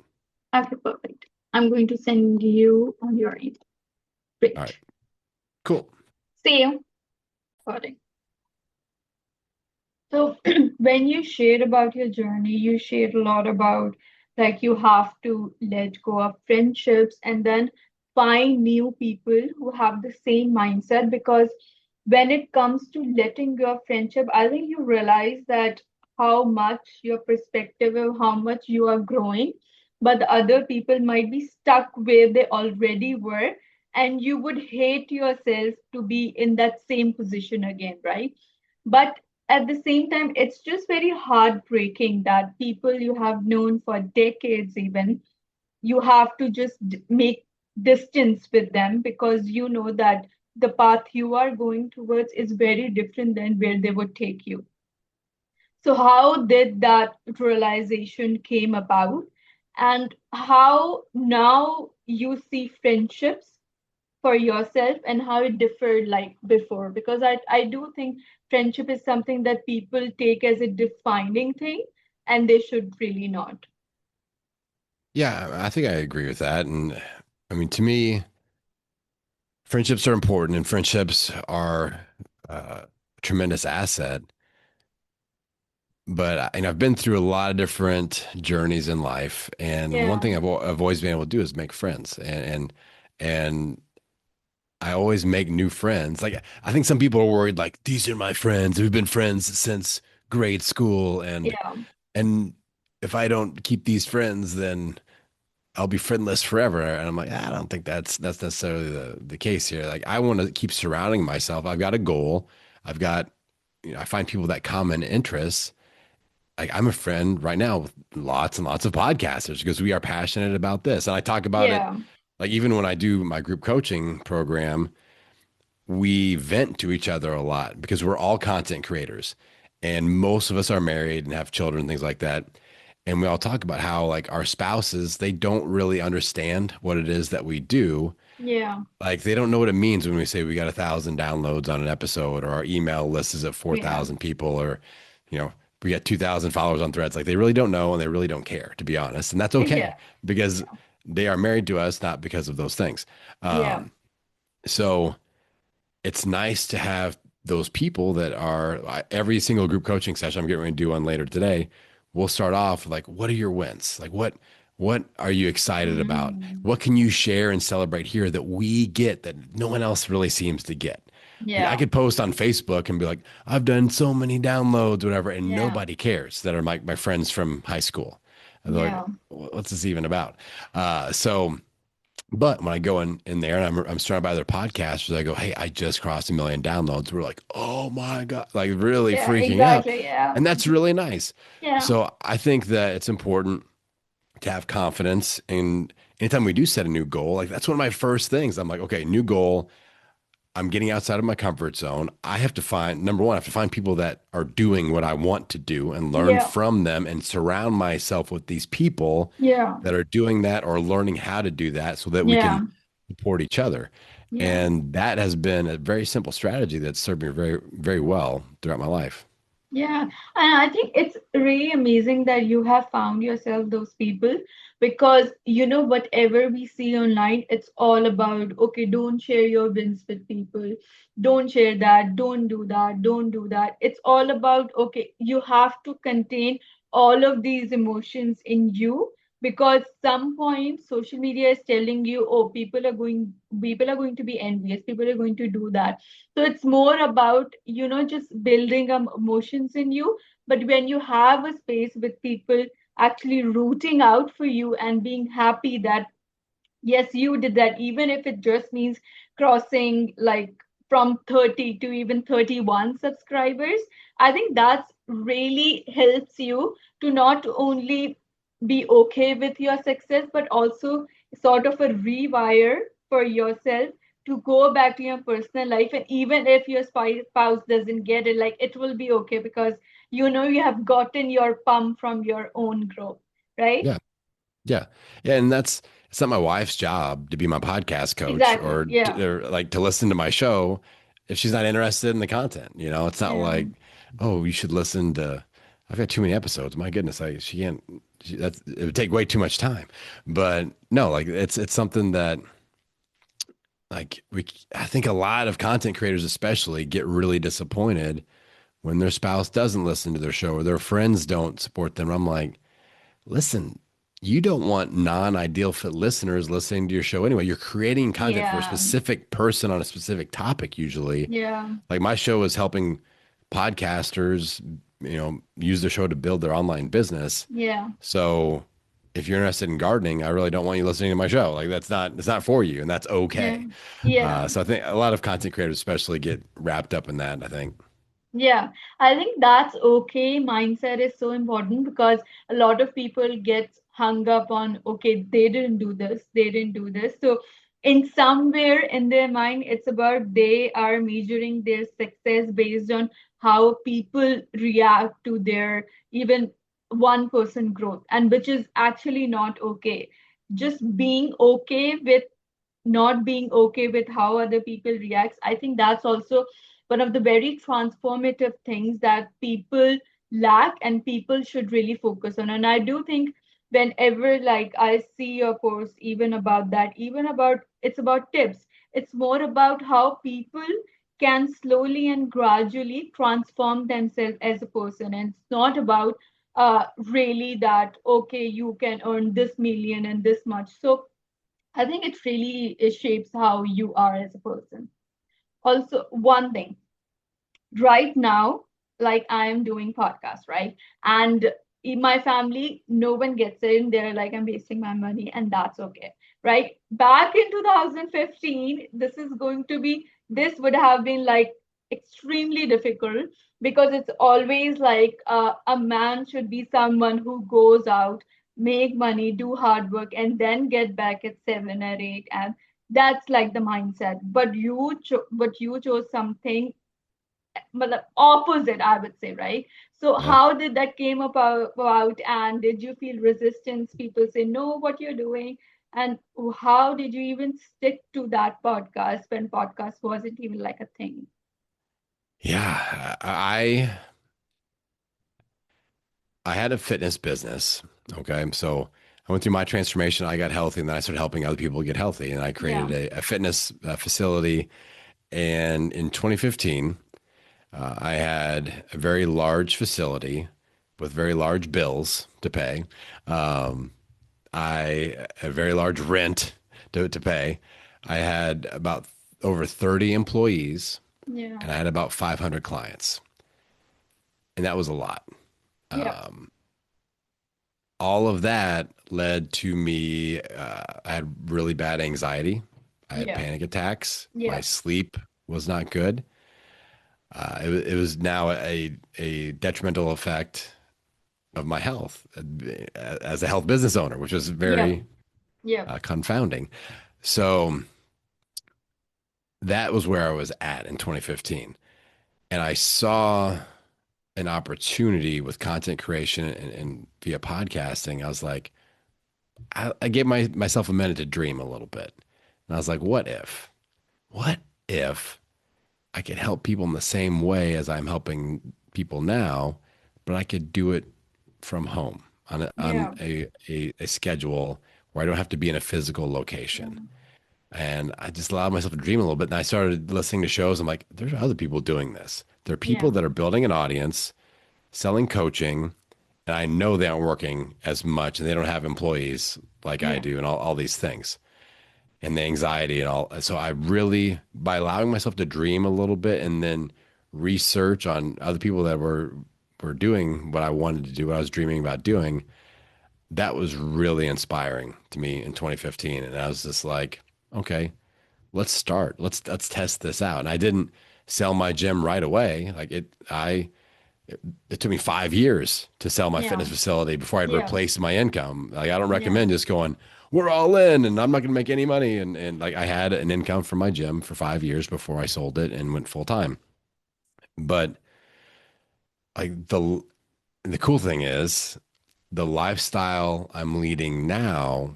[SPEAKER 1] Okay, perfect. I'm going to send you on your email.
[SPEAKER 2] All right.
[SPEAKER 1] Great.
[SPEAKER 2] Cool.
[SPEAKER 1] See you. Got it. So when you shared about your journey, you shared a lot about like you have to let go of friendships and then find new people who have the same mindset because when it comes to letting go of friendship, I think you realize that how much your perspective of how much you are growing, but the other people might be stuck where they already were, and you would hate yourself to be in that same position again, right? But at the same time, it's just very heartbreaking that people you have known for decades, even, you have to just make distance with them because you know that the path you are going towards is very different than where they would take you. So, how did that realization came about, and how now you see friendships for yourself and how it differed like before? Because I do think friendship is something that people take as a defining thing and they should really not.
[SPEAKER 2] Yeah, I think I agree with that. And I mean, to me, friendships are important and friendships are a tremendous asset. But I've been through a lot of different journeys in life, and one
[SPEAKER 1] Yeah,
[SPEAKER 2] thing I've always been able to do is make friends, and I always make new friends. Like I think some people are worried, like these are my friends. We've been friends since grade school,
[SPEAKER 1] yeah,
[SPEAKER 2] and if I don't keep these friends, then I'll be friendless forever. And I'm like, I don't think that's necessarily the case here. Like I want to keep surrounding myself. I've got a goal. I've got, I find people that common interests. Like I'm a friend right now with lots and lots of podcasters because we are passionate about this. And I talk about it
[SPEAKER 1] yeah,
[SPEAKER 2] like even when I do my group coaching program, we vent to each other a lot because we're all content creators and most of us are married and have children, things like that. And we all talk about how like our spouses, they don't really understand what it is that we do.
[SPEAKER 1] yeah,
[SPEAKER 2] Like they don't know what it means when we say we got 1,000 downloads on an episode or our email list is at
[SPEAKER 1] yeah,
[SPEAKER 2] 4,000 people or, you know, we got 2,000 followers on threads. Like they really don't know and they really don't care, to be honest. And that's
[SPEAKER 1] yeah,
[SPEAKER 2] okay because they are married to us, not because of those things.
[SPEAKER 1] yeah,
[SPEAKER 2] So it's nice to have those people that are every single group coaching session I'm getting ready to do on later today. We'll start off like, what are your wins? Like, what are you excited about?
[SPEAKER 1] mm,
[SPEAKER 2] What can you share and celebrate here that we get that no one else really seems to get? Like, I
[SPEAKER 1] yeah,
[SPEAKER 2] could post on Facebook and be like, I've done so many downloads, whatever, and
[SPEAKER 1] yeah,
[SPEAKER 2] nobody cares that are my friends from high school. And they're like,
[SPEAKER 1] yeah,
[SPEAKER 2] what's this even about? So but when I go in there and I'm surrounded by other podcasters, I go, hey, I just crossed 1 million downloads. We're like, oh my God, like really
[SPEAKER 1] yeah,
[SPEAKER 2] freaking out.
[SPEAKER 1] exactly, yeah,
[SPEAKER 2] And that's really nice.
[SPEAKER 1] yeah,
[SPEAKER 2] So I think that it's important to have confidence. And anytime we do set a new goal, like that's one of my first things. I'm like, okay, new goal. I'm getting outside of my comfort zone. I have to find, number one, I have to find people that are doing what I want to do and learn
[SPEAKER 1] yeah,
[SPEAKER 2] from them and surround myself with these people
[SPEAKER 1] yeah,
[SPEAKER 2] that are doing that or learning how to do that so that we
[SPEAKER 1] yeah,
[SPEAKER 2] can support each other.
[SPEAKER 1] yeah.
[SPEAKER 2] And that has been a very simple strategy that's served me very, very well throughout my life.
[SPEAKER 1] Yeah, and I think it's really amazing that you have found yourself those people because whatever we see online, it's all about okay, don't share your wins with people, don't share that, don't do that, don't do that. It's all about okay, you have to contain all of these emotions in you because some point social media is telling you, oh, people are going to be envious, people are going to do that, so it's more about, just building emotions in you. But when you have a space with people actually rooting out for you and being happy that yes, you did that, even if it just means crossing like from 30 to even 31 subscribers. I think that's really helps you to not only be okay with your success, but also sort of a rewire for yourself to go back to your personal life. And even if your spouse doesn't get it, like it will be okay because you know you have gotten your pump from your own growth, right?
[SPEAKER 2] Yeah. Yeah. Yeah. And it's not my wife's job to be my podcast coach
[SPEAKER 1] Exactly. Yeah.
[SPEAKER 2] or like to listen to my show if she's not interested in the content. It's not
[SPEAKER 1] Yeah.
[SPEAKER 2] like, oh, you should listen to, I've got too many episodes. My goodness. She can't, it would take way too much time. But no, like it's something that like I think a lot of content creators, especially, get really disappointed when their spouse doesn't listen to their show or their friends don't support them. I'm like, listen, you don't want non-ideal fit listeners listening to your show anyway. You're creating content for a
[SPEAKER 1] Yeah.
[SPEAKER 2] specific person on a specific topic usually.
[SPEAKER 1] Yeah.
[SPEAKER 2] Like my show is helping podcasters, use their show to build their online business.
[SPEAKER 1] Yeah.
[SPEAKER 2] So if you're interested in gardening, I really don't want you listening to my show. Like it's not for you, and that's
[SPEAKER 1] Yeah.
[SPEAKER 2] okay.
[SPEAKER 1] Yeah.
[SPEAKER 2] So I think a lot of content creators especially get wrapped up in that, I think.
[SPEAKER 1] Yeah, I think that's okay. Mindset is so important because a lot of people get hung up on, okay, they didn't do this, they didn't do this. So, in somewhere in their mind, it's about they are measuring their success based on how people react to their even 1% growth, and which is actually not okay. Just being okay with not being okay with how other people react, I think that's also one of the very transformative things that people lack and people should really focus on. And I do think whenever like I see your post even about that, even about it's about tips, it's more about how people can slowly and gradually transform themselves as a person. And it's not about really that okay you can earn this million and this much. So I think it shapes how you are as a person. Also, one thing right now, like I am doing podcasts, right? And in my family, no one gets it. And they're like, I'm wasting my money, and that's okay, right? Back in 2015, this would have been like extremely difficult because it's always like a man should be someone who goes out, make money, do hard work, and then get back at 7 or 8. And that's like the mindset. But you chose something but opposite, I would say, right? So
[SPEAKER 2] Yeah.
[SPEAKER 1] how did that came about, and did you feel resistance? People say, no, what you're doing, and how did you even stick to that podcast when podcast wasn't even like a thing?
[SPEAKER 2] Yeah. I had a fitness business. Okay. So I went through my transformation. I got healthy and then I started helping other people get healthy. And I
[SPEAKER 1] Yeah,
[SPEAKER 2] created a fitness facility. And in 2015, I had a very large facility with very large bills to pay. Um, I a very large rent to pay. I had about over 30 employees
[SPEAKER 1] yeah,
[SPEAKER 2] and I had about 500 clients. And that was a lot.
[SPEAKER 1] yeah,
[SPEAKER 2] Um, all of that led to me. I had really bad anxiety. I had
[SPEAKER 1] yeah,
[SPEAKER 2] panic attacks. My
[SPEAKER 1] yeah,
[SPEAKER 2] sleep was not good. It was now a detrimental effect of my health as a health business owner, which was
[SPEAKER 1] yeah,
[SPEAKER 2] very
[SPEAKER 1] yeah,
[SPEAKER 2] confounding. So that was where I was at in 2015. And I saw an opportunity with content creation and via podcasting. I was like, I gave myself a minute to dream a little bit. And I was like, what if? What if I could help people in the same way as I'm helping people now, but I could do it from home on
[SPEAKER 1] yeah,
[SPEAKER 2] a schedule where I don't have to be in a physical
[SPEAKER 1] yeah,
[SPEAKER 2] location. And I just allowed myself to dream a little bit. And I started listening to shows. I'm like, there's other people doing this. There are
[SPEAKER 1] yeah,
[SPEAKER 2] people that are building an audience, selling coaching, and I know they aren't working as much and they don't have employees like I
[SPEAKER 1] yeah,
[SPEAKER 2] do and all these things and the anxiety and all. So I really, by allowing myself to dream a little bit and then research on other people that were doing what I wanted to do, what I was dreaming about doing, that was really inspiring to me in 2015. And I was just like, okay, let's start. Let's test this out. And I didn't sell my gym right away. It took me 5 years to sell my
[SPEAKER 1] Yeah.
[SPEAKER 2] fitness facility before I'd
[SPEAKER 1] Yeah.
[SPEAKER 2] replace my income. Like I don't
[SPEAKER 1] Yeah.
[SPEAKER 2] recommend just going, we're all in and I'm not going to make any money. And like I had an income from my gym for 5 years before I sold it and went full time. But like the cool thing is the lifestyle I'm leading now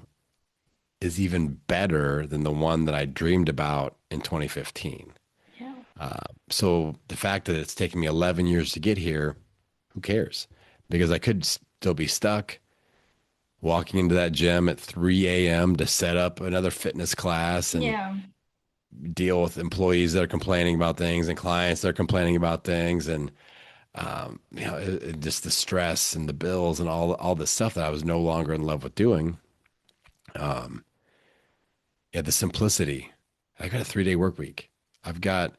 [SPEAKER 2] is even better than the one that I dreamed about in 2015.
[SPEAKER 1] Yeah.
[SPEAKER 2] So the fact that it's taken me 11 years to get here, who cares? Because I could still be stuck walking into that gym at 3 a.m. to set up another fitness class and
[SPEAKER 1] Yeah.
[SPEAKER 2] deal with employees that are complaining about things and clients that are complaining about things. And, just the stress and the bills and all the stuff that I was no longer in love with doing. Yeah, the simplicity. I got a 3 day work week. I've got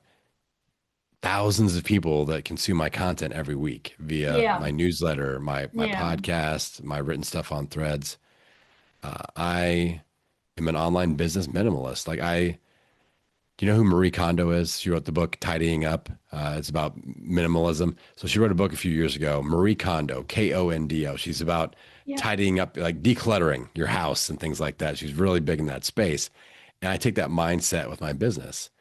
[SPEAKER 2] thousands of people that consume my content every week via
[SPEAKER 1] Yeah.
[SPEAKER 2] my newsletter, my
[SPEAKER 1] Yeah.
[SPEAKER 2] podcast, my written stuff on threads. I am an online business minimalist. Do you know who Marie Kondo is? She wrote the book Tidying Up. It's about minimalism. So she wrote a book a few years ago, Marie Kondo, Kondo. She's about
[SPEAKER 1] Yeah.
[SPEAKER 2] tidying up, like decluttering your house and things like that. She's really big in that space. And I take that mindset with my business.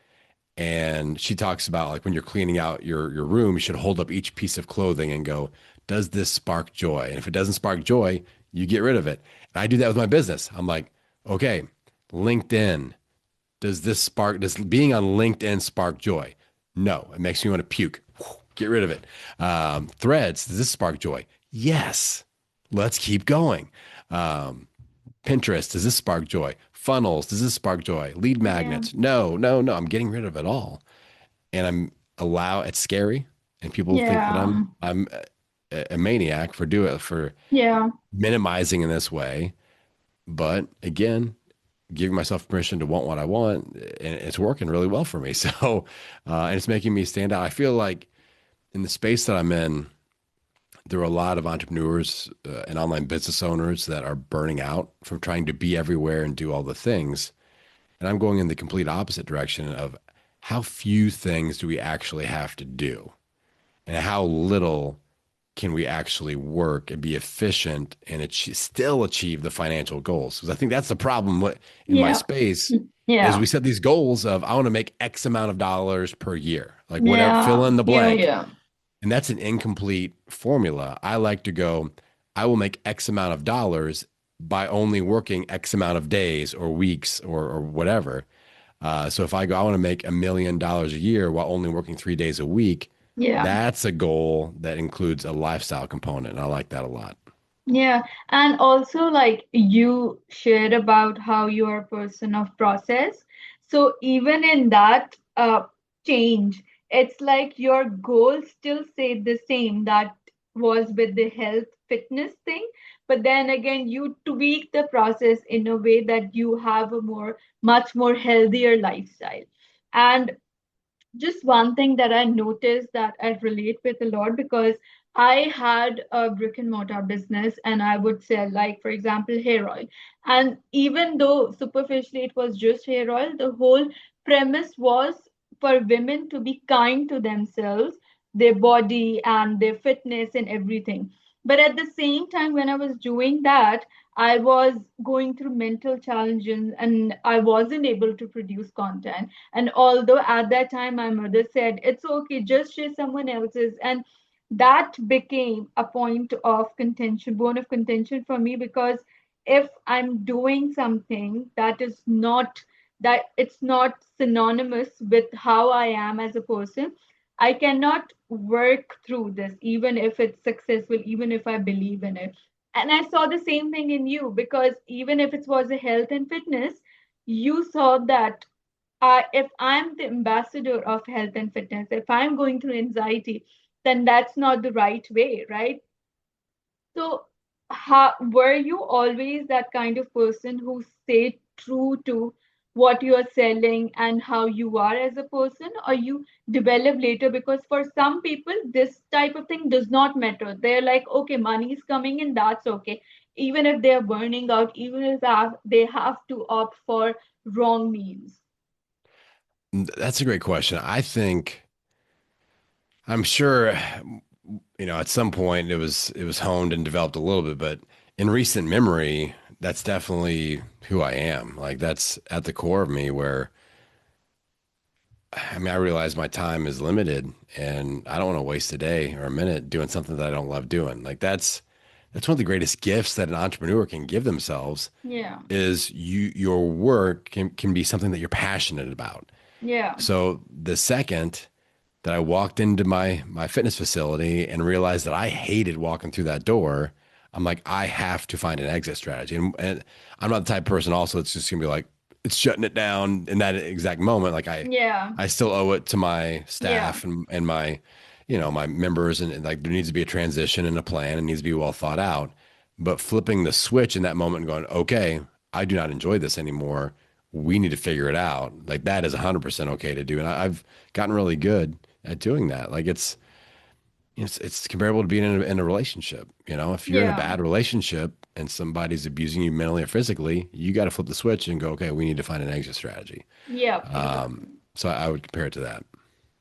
[SPEAKER 2] And she talks about like when you're cleaning out your room, you should hold up each piece of clothing and go, does this spark joy? And if it doesn't spark joy, you get rid of it. And I do that with my business. I'm like, okay, LinkedIn, does being on LinkedIn spark joy? No, it makes me want to puke. Get rid of it. Threads, does this spark joy? Yes. Let's keep going. Um, Pinterest, does this spark joy? Funnels, does this spark joy? Lead
[SPEAKER 1] Yeah.
[SPEAKER 2] magnets? No, no, no. I'm getting rid of it all. And it's scary. And people think that
[SPEAKER 1] Yeah.
[SPEAKER 2] I'm a maniac for
[SPEAKER 1] Yeah.
[SPEAKER 2] minimizing in this way. But again, giving myself permission to want what I want, and it's working really well for me. So, and it's making me stand out. I feel like in the space that I'm in, there are a lot of entrepreneurs and online business owners that are burning out from trying to be everywhere and do all the things. And I'm going in the complete opposite direction of how few things do we actually have to do, and how little can we actually work and be efficient and still achieve the financial goals? Because I think that's the problem in my
[SPEAKER 1] Yeah.
[SPEAKER 2] space is
[SPEAKER 1] Yeah.
[SPEAKER 2] we set these goals of I want to make X amount of dollars per year, like whatever, fill
[SPEAKER 1] Yeah.
[SPEAKER 2] in the
[SPEAKER 1] Yeah.
[SPEAKER 2] blank.
[SPEAKER 1] Yeah.
[SPEAKER 2] And that's an incomplete formula. I like to go, I will make X amount of dollars by only working X amount of days or weeks or whatever. So if I go, I want to make $1 million a year while only working 3 days a week.
[SPEAKER 1] Yeah.
[SPEAKER 2] That's a goal that includes a lifestyle component. And I like that a lot.
[SPEAKER 1] Yeah, and also like you shared about how you are a person of process. So even in that change, it's like your goal still stayed the same. That was with the health fitness thing, but then again, you tweak the process in a way that you have a much more healthier lifestyle. And just one thing that I noticed that I relate with a lot because I had a brick and mortar business and I would sell, like, for example, hair oil. And even though superficially it was just hair oil, the whole premise was for women to be kind to themselves, their body, and their fitness and everything. But at the same time, when I was doing that, I was going through mental challenges and I wasn't able to produce content. And although at that time my mother said, it's okay, just share someone else's. And that became a point of contention, bone of contention for me, because if I'm doing something that is not, that it's not synonymous with how I am as a person, I cannot work through this, even if it's successful, even if I believe in it. And I saw the same thing in you because even if it was a health and fitness, you saw that if I'm the ambassador of health and fitness, if I'm going through anxiety, then that's not the right way, right? So, were you always that kind of person who stayed true to what you are selling and how you are as a person, or you develop later? Because for some people, this type of thing does not matter. They're like, okay, money is coming in, that's okay. even if they're burning out, even if they have to opt for wrong meals?
[SPEAKER 2] That's a great question. I'm sure, at some point it was honed and developed a little bit, but in recent memory, that's definitely who I am. Like that's at the core of me where I realize my time is limited and I don't want to waste a day or a minute doing something that I don't love doing. Like that's one of the greatest gifts that an entrepreneur can give themselves
[SPEAKER 1] Yeah,
[SPEAKER 2] is your work can be something that you're passionate about.
[SPEAKER 1] yeah,
[SPEAKER 2] So the second that I walked into my fitness facility and realized that I hated walking through that door, I'm like, I have to find an exit strategy. And I'm not the type of person also that's just gonna be like, it's shutting it down in that exact moment. Like
[SPEAKER 1] yeah,
[SPEAKER 2] I still owe it to my
[SPEAKER 1] yeah,
[SPEAKER 2] staff and my, my members and like there needs to be a transition and a plan. It needs to be well thought out. But flipping the switch in that moment and going, okay, I do not enjoy this anymore. We need to figure it out. Like that is 100% okay to do. And I've gotten really good at doing that. Like it's comparable to being in a relationship. If you're in a
[SPEAKER 1] yeah,
[SPEAKER 2] bad relationship and somebody's abusing you mentally or physically, you got to flip the switch and go, okay, we need to find an exit strategy.
[SPEAKER 1] yeah, exactly.
[SPEAKER 2] So I would compare it to that.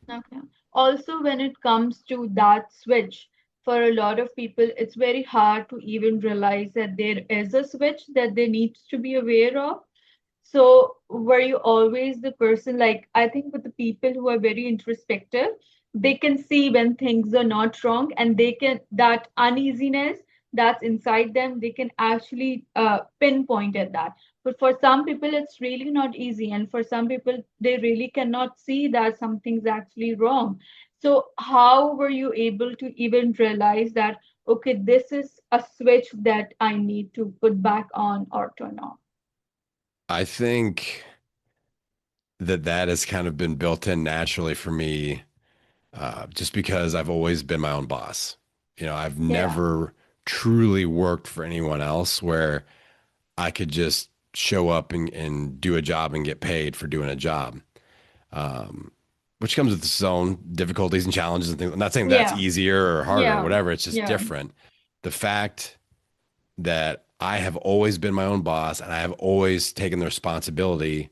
[SPEAKER 1] Okay. Also, when it comes to that switch, for a lot of people, it's very hard to even realize that there is a switch that they need to be aware of. So, were you always the person, like, I think with the people who are very introspective, they can see when things are not wrong and they can, that uneasiness that's inside them, they can actually pinpoint at that. But for some people, it's really not easy. And for some people, they really cannot see that something's actually wrong. So, how were you able to even realize that, okay, this is a switch that I need to put back on or turn off?
[SPEAKER 2] I think that has kind of been built in naturally for me, just because I've always been my own boss. I've
[SPEAKER 1] Yeah.
[SPEAKER 2] never truly worked for anyone else where I could just show up and do a job and get paid for doing a job, which comes with its own difficulties and challenges and things. I'm not saying that's
[SPEAKER 1] Yeah.
[SPEAKER 2] easier or harder or
[SPEAKER 1] Yeah.
[SPEAKER 2] whatever. It's just
[SPEAKER 1] Yeah.
[SPEAKER 2] different. The fact that I have always been my own boss and I have always taken the responsibility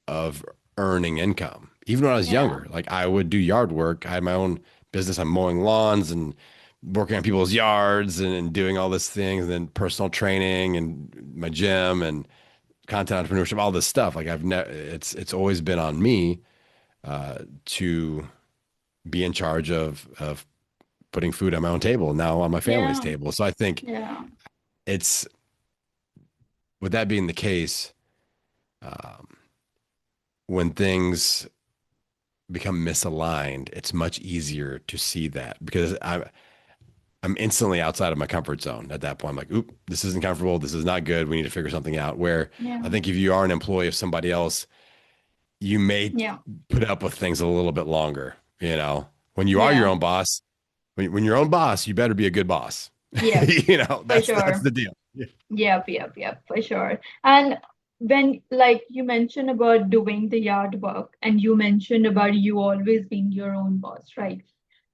[SPEAKER 2] of earning income. Even when I was
[SPEAKER 1] Yeah.
[SPEAKER 2] younger, like I would do yard work. I had my own business. I'm mowing lawns and working on people's yards and doing all these things, and then personal training and my gym and content entrepreneurship, all this stuff. Like I've never, it's always been on me to be in charge of putting food on my own table, now on my family's
[SPEAKER 1] Yeah.
[SPEAKER 2] table. So I think
[SPEAKER 1] Yeah.
[SPEAKER 2] it's with that being the case, um, when things become misaligned, it's much easier to see that because I'm instantly outside of my comfort zone at that point. I'm like, oop, this isn't comfortable. This is not good. We need to figure something out. Where I
[SPEAKER 1] Yeah.
[SPEAKER 2] think if you are an employee of somebody else, you may
[SPEAKER 1] Yeah.
[SPEAKER 2] put up with things a little bit longer. When you are your
[SPEAKER 1] Yeah.
[SPEAKER 2] own boss, when you're your own boss, you better be a good boss.
[SPEAKER 1] Yep. For
[SPEAKER 2] That's
[SPEAKER 1] sure.
[SPEAKER 2] the deal. Yeah.
[SPEAKER 1] Yep. Yep. Yep. For sure. And when, like, you mentioned about doing the yard work and you mentioned about you always being your own boss, right?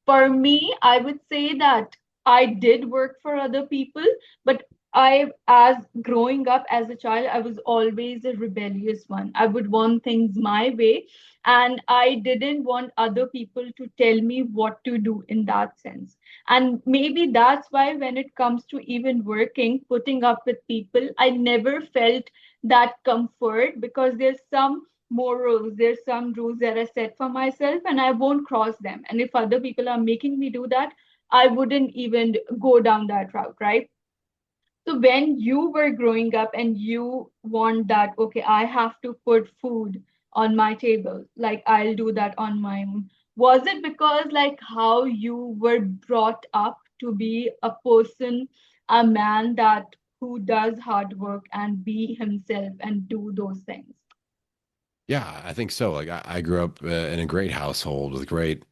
[SPEAKER 1] For me, I would say that I did work for other people, but as growing up as a child, I was always a rebellious one. I would want things my way, and I didn't want other people to tell me what to do in that sense. And maybe that's why, when it comes to even working, putting up with people, I never felt that comfort because there's some morals, there's some rules that I set for myself and I won't cross them. And if other people are making me do that, I wouldn't even go down that route, right? So when you were growing up and you want that, okay, I have to put food on my table, like I'll do that on my own. Was it because like how you were brought up to be a person, a man that who does hard work and be himself and do those things?
[SPEAKER 2] Yeah, I think so. Like I grew up in a great household with great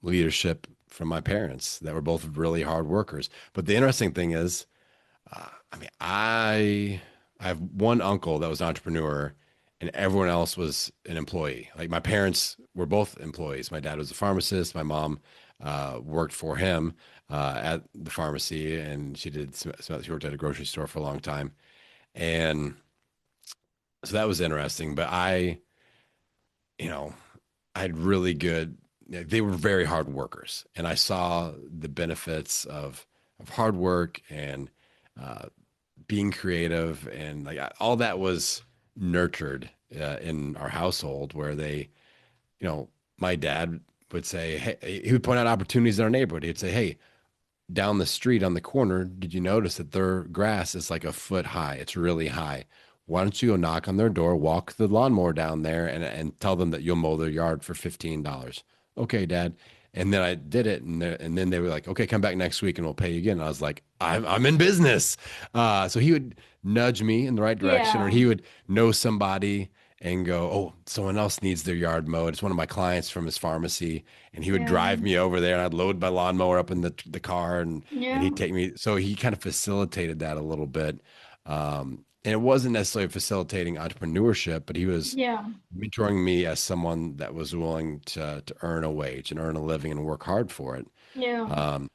[SPEAKER 2] leadership from my parents that were both really hard workers. But the interesting thing is, I mean, I have one uncle that was an entrepreneur, and everyone else was an employee. Like my parents were both employees. My dad was a pharmacist. My mom worked for him at the pharmacy, and she worked at a grocery store for a long time. And so that was interesting. But you know, I had really good. They were very hard workers, and I saw the benefits of hard work and uh, being creative, and like all that was nurtured in our household. Where my dad would say, hey, he would point out opportunities in our neighborhood. He'd say, hey, down the street on the corner, did you notice that their grass is like a foot high? It's really high. Why don't you go knock on their door, walk the lawnmower down there, and tell them that you'll mow their yard for $15? Okay, Dad. And then I did it, and then they were like, "Okay, come back next week, and we'll pay you again." And I was like, "I'm in business." So he would nudge me in the right direction, or
[SPEAKER 1] Yeah.
[SPEAKER 2] he would know somebody and go, "Oh, someone else needs their yard mowed." It's one of my clients from his pharmacy, and he would
[SPEAKER 1] Yeah.
[SPEAKER 2] drive me over there, and I'd load my lawnmower up in the car, and
[SPEAKER 1] Yeah.
[SPEAKER 2] he'd take me. So he kind of facilitated that a little bit, and it wasn't necessarily facilitating entrepreneurship, but he was
[SPEAKER 1] Yeah.
[SPEAKER 2] mentoring me as someone that was willing to earn a wage and earn a living and work hard for it.
[SPEAKER 1] Yeah.
[SPEAKER 2] Um,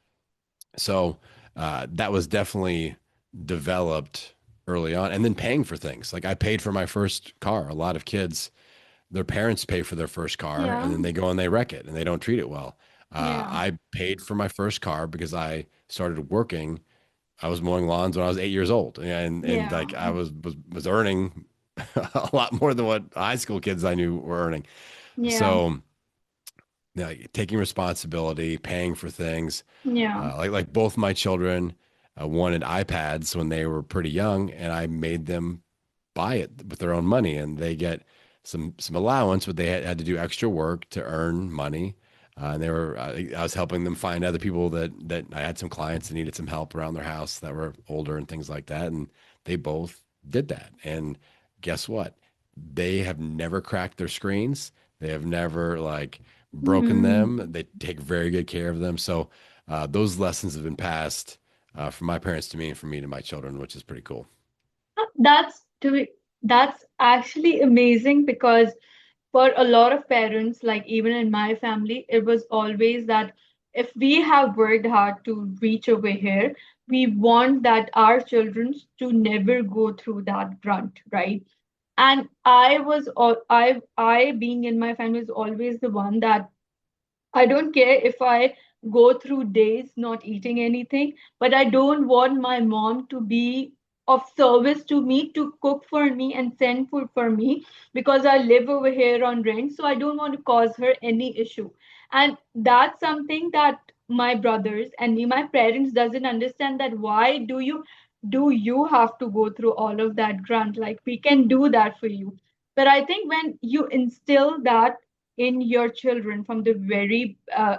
[SPEAKER 2] so that was definitely developed early on, and then paying for things. Like I paid for my first car. A lot of kids, their parents pay for their first car, and
[SPEAKER 1] Yeah.
[SPEAKER 2] then they go and they wreck it and they don't treat it well.
[SPEAKER 1] Yeah.
[SPEAKER 2] I paid for my first car because I started working. I was mowing lawns when I was 8 years old, and
[SPEAKER 1] Yeah.
[SPEAKER 2] like I was earning a lot more than what high school kids I knew were earning.
[SPEAKER 1] Yeah.
[SPEAKER 2] So, taking responsibility, paying for things,
[SPEAKER 1] Yeah.
[SPEAKER 2] like both my children wanted iPads when they were pretty young, and I made them buy it with their own money, and they get some allowance, but they had to do extra work to earn money. And they were I was helping them find other people that I had some clients that needed some help around their house that were older and things like that, and they both did that. And guess what? They have never cracked their screens. They have never like broken them.
[SPEAKER 1] Mm.
[SPEAKER 2] They take very good care of them. So those lessons have been passed from my parents to me and from me to my children, which is pretty cool.
[SPEAKER 1] That's that's actually amazing because for a lot of parents, like even in my family, it was always that if we have worked hard to reach over here, we want that our children to never go through that grunt, right? And I being in my family is always the one that I don't care if I go through days not eating anything, but I don't want my mom to be of service to me to cook for me and send food for me because I live over here on rent. So I don't want to cause her any issue. And that's something that my brothers and me, my parents doesn't understand that why do you have to go through all of that grunt? Like we can do that for you. But I think when you instill that in your children from the very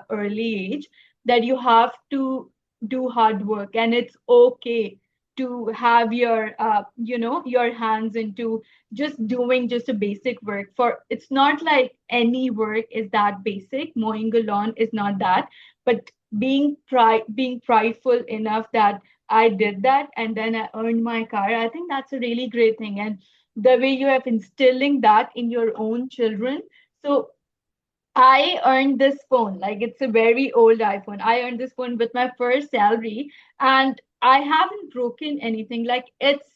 [SPEAKER 1] early age that you have to do hard work and it's okay to have your hands into just doing just a basic work. For it's not like any work is that basic. Mowing a lawn is not that, but being prideful enough that I did that and then I earned my car, I think that's a really great thing. And the way you have instilling that in your own children. So I earned this phone, like it's a very old iPhone. I earned this phone with my first salary, and I haven't broken anything. Like it's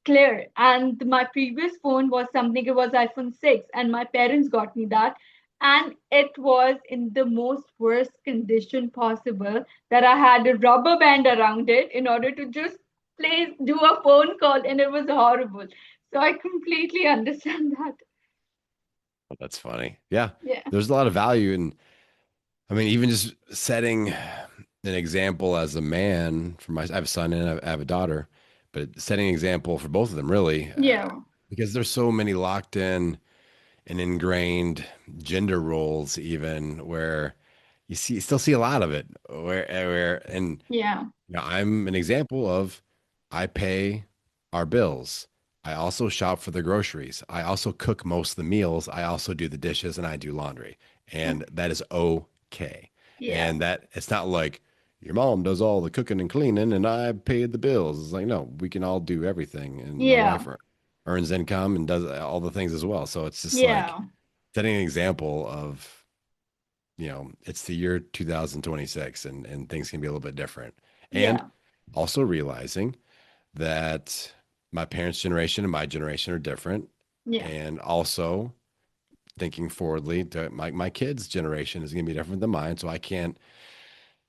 [SPEAKER 1] clear. And my previous phone was something, it was iPhone 6, and my parents got me that. And it was in the most worst condition possible that I had a rubber band around it in order to just do a phone call, and it was horrible. So I completely understand that.
[SPEAKER 2] Oh, that's funny. Yeah,
[SPEAKER 1] Yeah.
[SPEAKER 2] there's a lot of value in. I mean, even just setting an example as a man for I have a son and I have a daughter, but setting an example for both of them really,
[SPEAKER 1] Yeah.
[SPEAKER 2] because there's so many locked in and ingrained gender roles, even where still see a lot of it. And
[SPEAKER 1] Yeah.
[SPEAKER 2] I'm an example of I pay our bills. I also shop for the groceries. I also cook most of the meals. I also do the dishes and I do laundry. And that is okay.
[SPEAKER 1] Yeah.
[SPEAKER 2] And that it's not like your mom does all the cooking and cleaning and I pay the bills. It's like, no, we can all do everything. And my
[SPEAKER 1] Yeah.
[SPEAKER 2] wife. earns income and does all the things as well. So it's just like
[SPEAKER 1] Yeah.
[SPEAKER 2] setting an example of, it's the year 2026 and things can be a little bit different. And
[SPEAKER 1] Yeah.
[SPEAKER 2] also realizing that my parents' generation and my generation are different.
[SPEAKER 1] Yeah.
[SPEAKER 2] And also thinking forwardly to my kids' generation is going to be different than mine. So I can't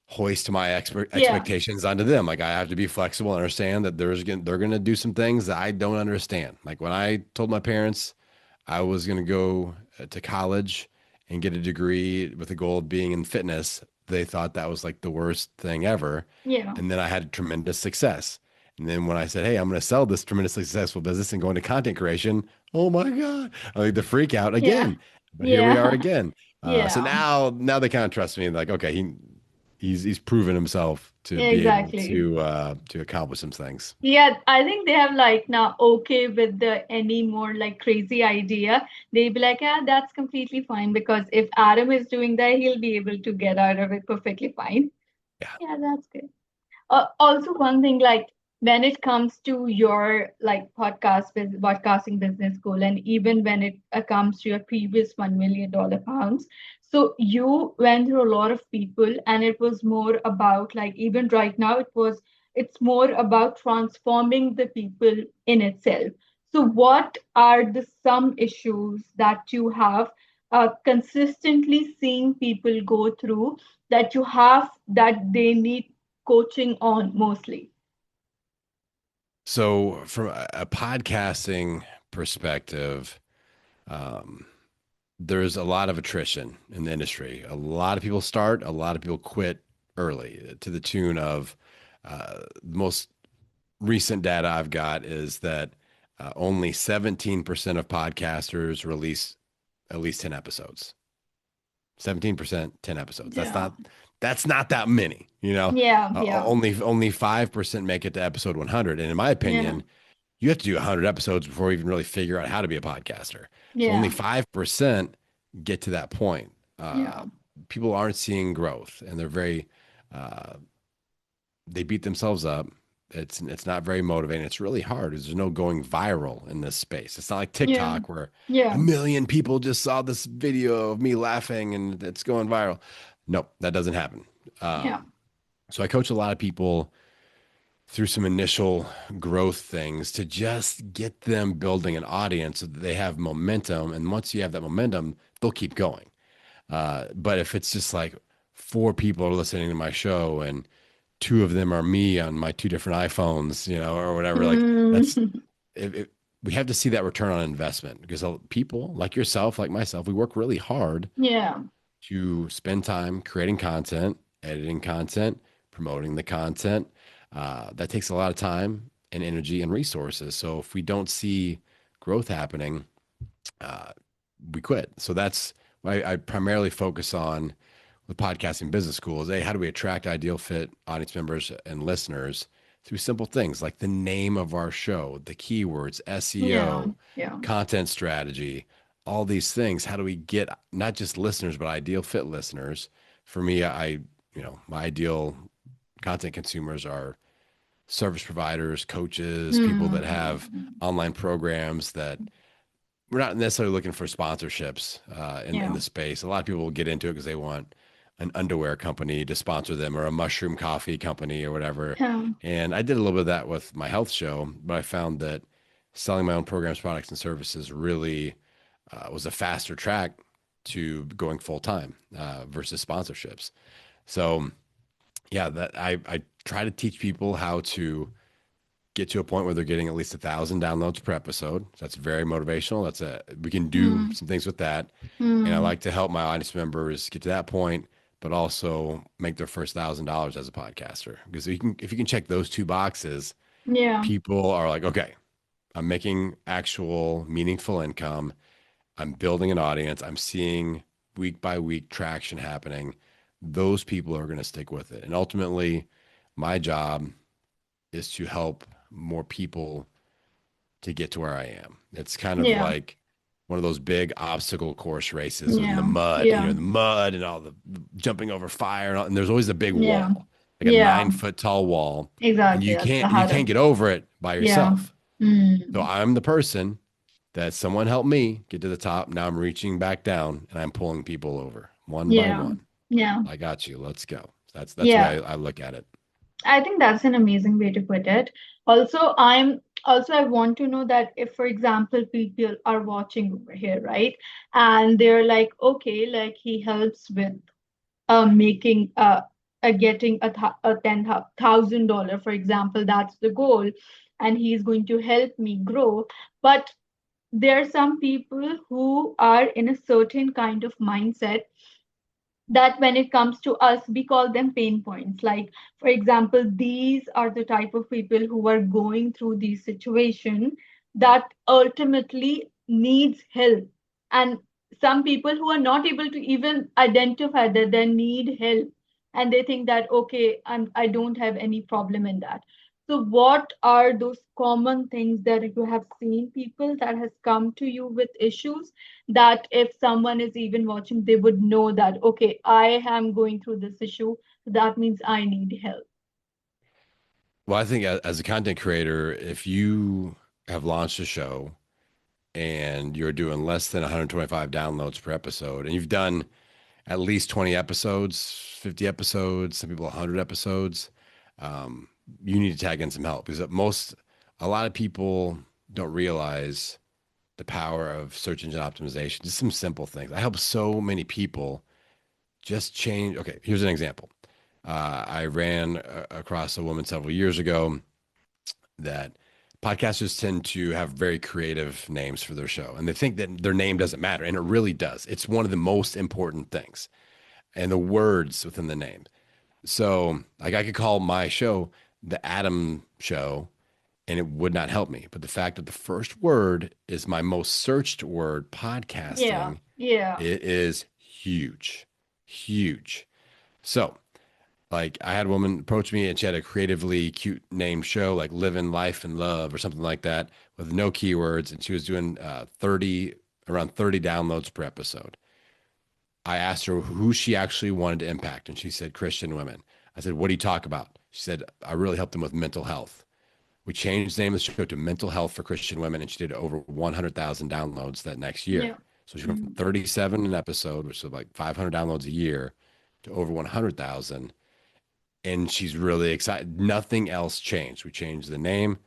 [SPEAKER 2] hoist my
[SPEAKER 1] Yeah.
[SPEAKER 2] expectations onto them. Like I have to be flexible and understand that they're going to do some things that I don't understand. Like when I told my parents I was going to go to college and get a degree with the goal of being in fitness, they thought that was like the worst thing ever.
[SPEAKER 1] Yeah.
[SPEAKER 2] And then I had tremendous success. And then when I said, "Hey, I'm going to sell this tremendously successful business and go into content creation," oh my God, I like the freak out
[SPEAKER 1] Yeah.
[SPEAKER 2] again. But here we are
[SPEAKER 1] Yeah.
[SPEAKER 2] again. So
[SPEAKER 1] Yeah.
[SPEAKER 2] now they kind of trust me. Like, okay, he's proven himself to be able
[SPEAKER 1] Exactly.
[SPEAKER 2] to accomplish some things.
[SPEAKER 1] Yeah, I think they have like now okay with the any more like crazy idea. They'll be like, yeah, that's completely fine because if Adam is doing that, he'll be able to get out of it perfectly fine.
[SPEAKER 2] Yeah.
[SPEAKER 1] Yeah, that's good. Also, one thing like when it comes to your like podcasting business goal, and even when it comes to your previous $1 million pounds, so you went through a lot of people, and it was more about like even right now it's more about transforming the people in itself. So, what are the some issues that you have consistently seeing people go through that you have that they need coaching on mostly?
[SPEAKER 2] So from a podcasting perspective, um, there's a lot of attrition in the industry. A lot of people start, a lot of people quit early to the tune of the most recent data I've got is that only 17% of podcasters release at least 10 episodes. 17%, 10 episodes.
[SPEAKER 1] Yeah.
[SPEAKER 2] That's not that many,
[SPEAKER 1] Yeah, yeah,
[SPEAKER 2] only 5% make it to episode 100. And in my
[SPEAKER 1] yeah,
[SPEAKER 2] opinion, you have to do 100 episodes before you even really figure out how to be a podcaster. So only
[SPEAKER 1] yeah,
[SPEAKER 2] 5% get to that point.
[SPEAKER 1] yeah,
[SPEAKER 2] People aren't seeing growth and they're uh, they beat themselves up. It's not very motivating. It's really hard. There's no going viral in this space. It's not like
[SPEAKER 1] yeah,
[SPEAKER 2] TikTok where a
[SPEAKER 1] yeah,
[SPEAKER 2] million people just saw this video of me laughing and it's going viral. Nope, that doesn't happen.
[SPEAKER 1] yeah,
[SPEAKER 2] So I coach a lot of people through some initial growth things to just get them building an audience so that they have momentum. And once you have that momentum, they'll keep going. But if it's just like four people are listening to my show and two of them are me on my two different iPhones, or whatever, like
[SPEAKER 1] mm,
[SPEAKER 2] that's we have to see that return on investment because people like yourself, like myself, we work really hard
[SPEAKER 1] yeah,
[SPEAKER 2] to spend time creating content, editing content, promoting the content. That takes a lot of time and energy and resources. So if we don't see growth happening, uh, we quit. So that's why I primarily focus on with podcasting business schools. Hey, how do we attract ideal fit audience members and listeners through simple things like the name of our show, the keywords,
[SPEAKER 1] yeah,
[SPEAKER 2] SEO,
[SPEAKER 1] yeah,
[SPEAKER 2] content strategy, all these things. How do we get not just listeners, but ideal fit listeners? For me, my ideal content consumers are service providers, coaches, people that have
[SPEAKER 1] mm,
[SPEAKER 2] online programs that we're not necessarily looking for sponsorships in
[SPEAKER 1] yeah,
[SPEAKER 2] the space. A lot of people will get into it because they want an underwear company to sponsor them or a mushroom coffee company or whatever.
[SPEAKER 1] yeah,
[SPEAKER 2] And I did a little bit of that with my health show, but I found that selling my own programs, products, and services really was a faster track to going full time versus sponsorships. So yeah, that I try to teach people how to get to a point where they're getting at least 1,000 downloads per episode. So that's very motivational. We can do
[SPEAKER 1] mm,
[SPEAKER 2] some things with that. And I
[SPEAKER 1] mm,
[SPEAKER 2] like to help my audience members get to that point, but also make their first $1,000 as a podcaster. Because if you can check those two boxes,
[SPEAKER 1] yeah,
[SPEAKER 2] people are like, okay, I'm making actual meaningful income. I'm building an audience. I'm seeing week by week traction happening. Those people are going to stick with it. And ultimately, my job is to help more people to get to where I am. It's kind of
[SPEAKER 1] yeah,
[SPEAKER 2] like one of those big obstacle course races in the
[SPEAKER 1] yeah,
[SPEAKER 2] mud,
[SPEAKER 1] yeah,
[SPEAKER 2] the mud and all the jumping over fire and there's always a big
[SPEAKER 1] yeah,
[SPEAKER 2] wall, like a
[SPEAKER 1] yeah,
[SPEAKER 2] 9 foot tall wall, and
[SPEAKER 1] exactly.
[SPEAKER 2] you
[SPEAKER 1] That's
[SPEAKER 2] can't
[SPEAKER 1] the
[SPEAKER 2] you can't
[SPEAKER 1] hardest.
[SPEAKER 2] get over it by
[SPEAKER 1] Yeah,
[SPEAKER 2] yourself. So
[SPEAKER 1] Mm.
[SPEAKER 2] I'm the person that someone helped me get to the top. Now I'm reaching back down and I'm pulling people over one by
[SPEAKER 1] Yeah.
[SPEAKER 2] one.
[SPEAKER 1] Yeah.
[SPEAKER 2] I got you. Let's go. That's the
[SPEAKER 1] Yeah.
[SPEAKER 2] way I look at it.
[SPEAKER 1] I think that's an amazing way to put it. I want to know that if, for example, people are watching over here, right? And they're like, okay, like he helps with making getting a $10,000, for example, that's the goal, and he's going to help me grow. But there are some people who are in a certain kind of mindset that when it comes to us, we call them pain points. Like, for example, these are the type of people who are going through these situation that ultimately needs help. And some people who are not able to even identify that they need help, and they think that, okay, I don't have any problem in that. So what are those common things that you have seen people that has come to you with issues, that if someone is even watching, they would know that, okay, I am going through this issue. That means I need help.
[SPEAKER 2] Well, I think as a content creator, if you have launched a show and you're doing less than 125 downloads per episode, and you've done at least 20 episodes, 50 episodes, some people 100 episodes, um, you need to tag in some help because a lot of people don't realize the power of search engine optimization. Just some simple things. I help so many people just change. Okay, here's an example. I ran across a woman several years ago that podcasters tend to have very creative names for their show, and they think that their name doesn't matter, and it really does. It's one of the most important things, and the words within the name. So, like, I could call my show the Adam Show, and it would not help me. But the fact that the first word is my most searched word,
[SPEAKER 1] Yeah,
[SPEAKER 2] podcasting,
[SPEAKER 1] yeah,
[SPEAKER 2] it is huge, huge. So, like, I had a woman approach me and she had a creatively cute name show, like Living Life and Love or something like that, with no keywords. And she was doing around 30 downloads per episode. I asked her who she actually wanted to impact. And she said, Christian women. I said, what do you talk about? She said, I really help them with mental health. We changed the name of the show to Mental Health for Christian Women, and she did over 100,000 downloads that next year.
[SPEAKER 1] yeah,
[SPEAKER 2] So she went from
[SPEAKER 1] mm,
[SPEAKER 2] 37 an episode, which is like 500 downloads a year, to over 100,000. And she's really excited. Nothing else changed. We changed the name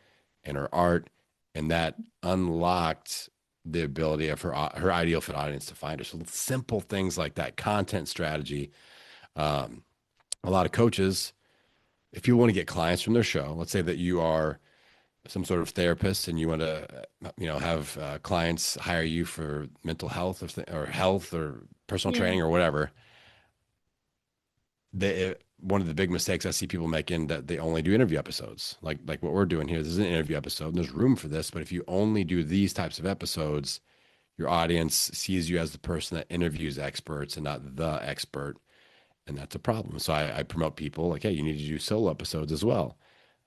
[SPEAKER 2] and her art, and that unlocked the ability of her ideal fit audience to find her. So simple things like that, content strategy. Um, a lot of coaches, if you want to get clients from their show, let's say that you are some sort of therapist and you want to have clients hire you for mental health or health or personal
[SPEAKER 1] yeah,
[SPEAKER 2] training or whatever. One of the big mistakes I see people making, that they only do interview episodes, like what we're doing here. This is an interview episode and there's room for this, but if you only do these types of episodes, your audience sees you as the person that interviews experts and not the expert, and that's a problem. So I promote people like, hey, you need to do solo episodes as well,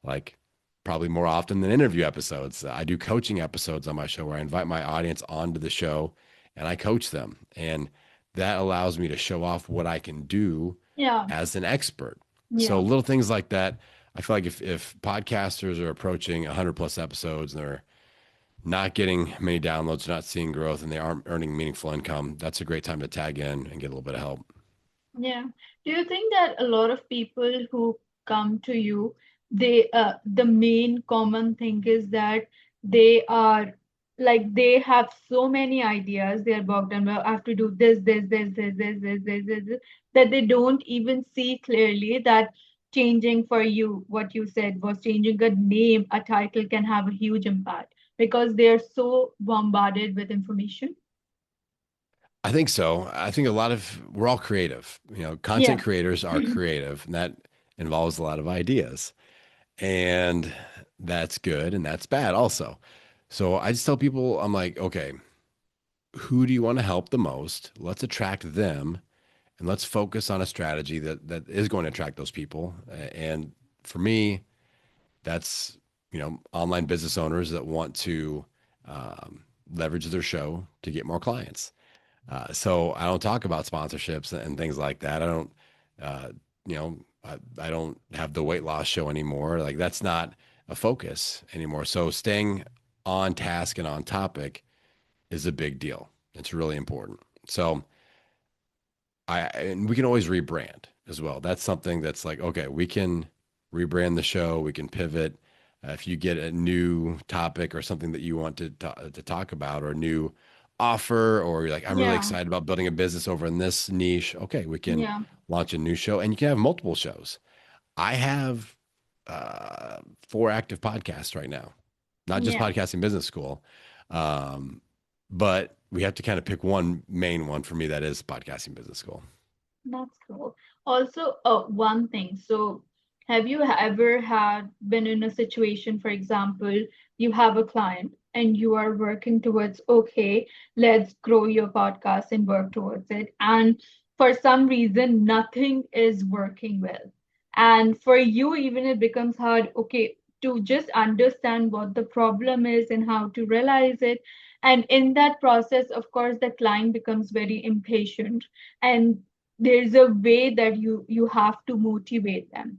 [SPEAKER 2] like probably more often than interview episodes. I do coaching episodes on my show where I invite my audience onto the show and I coach them, and that allows me to show off what I can do
[SPEAKER 1] yeah,
[SPEAKER 2] as an expert. So
[SPEAKER 1] yeah.
[SPEAKER 2] little things like that. I feel like if podcasters are approaching 100 plus episodes and they're not getting many downloads, not seeing growth, and they aren't earning meaningful income, that's a great time to tag in and get a little bit of help.
[SPEAKER 1] Yeah. Do you think that a lot of people who come to you, the main common thing is that they are like they have so many ideas, they are bogged down. Well, I have to do this, that they don't even see clearly that changing for you, what you said was changing a name, a title can have a huge impact because they're so bombarded with information.
[SPEAKER 2] I think so. I think we're all creative.
[SPEAKER 1] Yeah.
[SPEAKER 2] Content creators are creative, and that involves a lot of ideas. And that's good and that's bad also. So I just tell people, I'm like, okay, who do you want to help the most? Let's attract them and let's focus on a strategy that is going to attract those people. And for me, that's, online business owners that want to leverage their show to get more clients. So I don't talk about sponsorships and things like that. I don't, uh, I don't have the weight loss show anymore. Like that's not a focus anymore. So staying on task and on topic is a big deal. It's really important. So and we can always rebrand as well. That's something that's like, okay, we can rebrand the show, we can pivot. If you get a new topic or something that you want to talk about, or a new offer, or you're like, I'm really
[SPEAKER 1] Yeah.
[SPEAKER 2] excited about building a business over in this niche. Okay, we can
[SPEAKER 1] Yeah.
[SPEAKER 2] launch a new show, and you can have multiple shows. I have 4 active podcasts right now, not just
[SPEAKER 1] Yeah.
[SPEAKER 2] podcasting business school, um, but we have to kind of pick one main one for me that is podcasting business school.
[SPEAKER 1] That's cool. Also, one thing. So, have you ever had been in a situation, for example, you have a client and you are working towards, okay, let's grow your podcast and work towards it. And for some reason, nothing is working well. And for you, even it becomes hard, okay, to just understand what the problem is and how to realize it. And in that process, of course, the client becomes very impatient, and there's a way that you have to motivate them.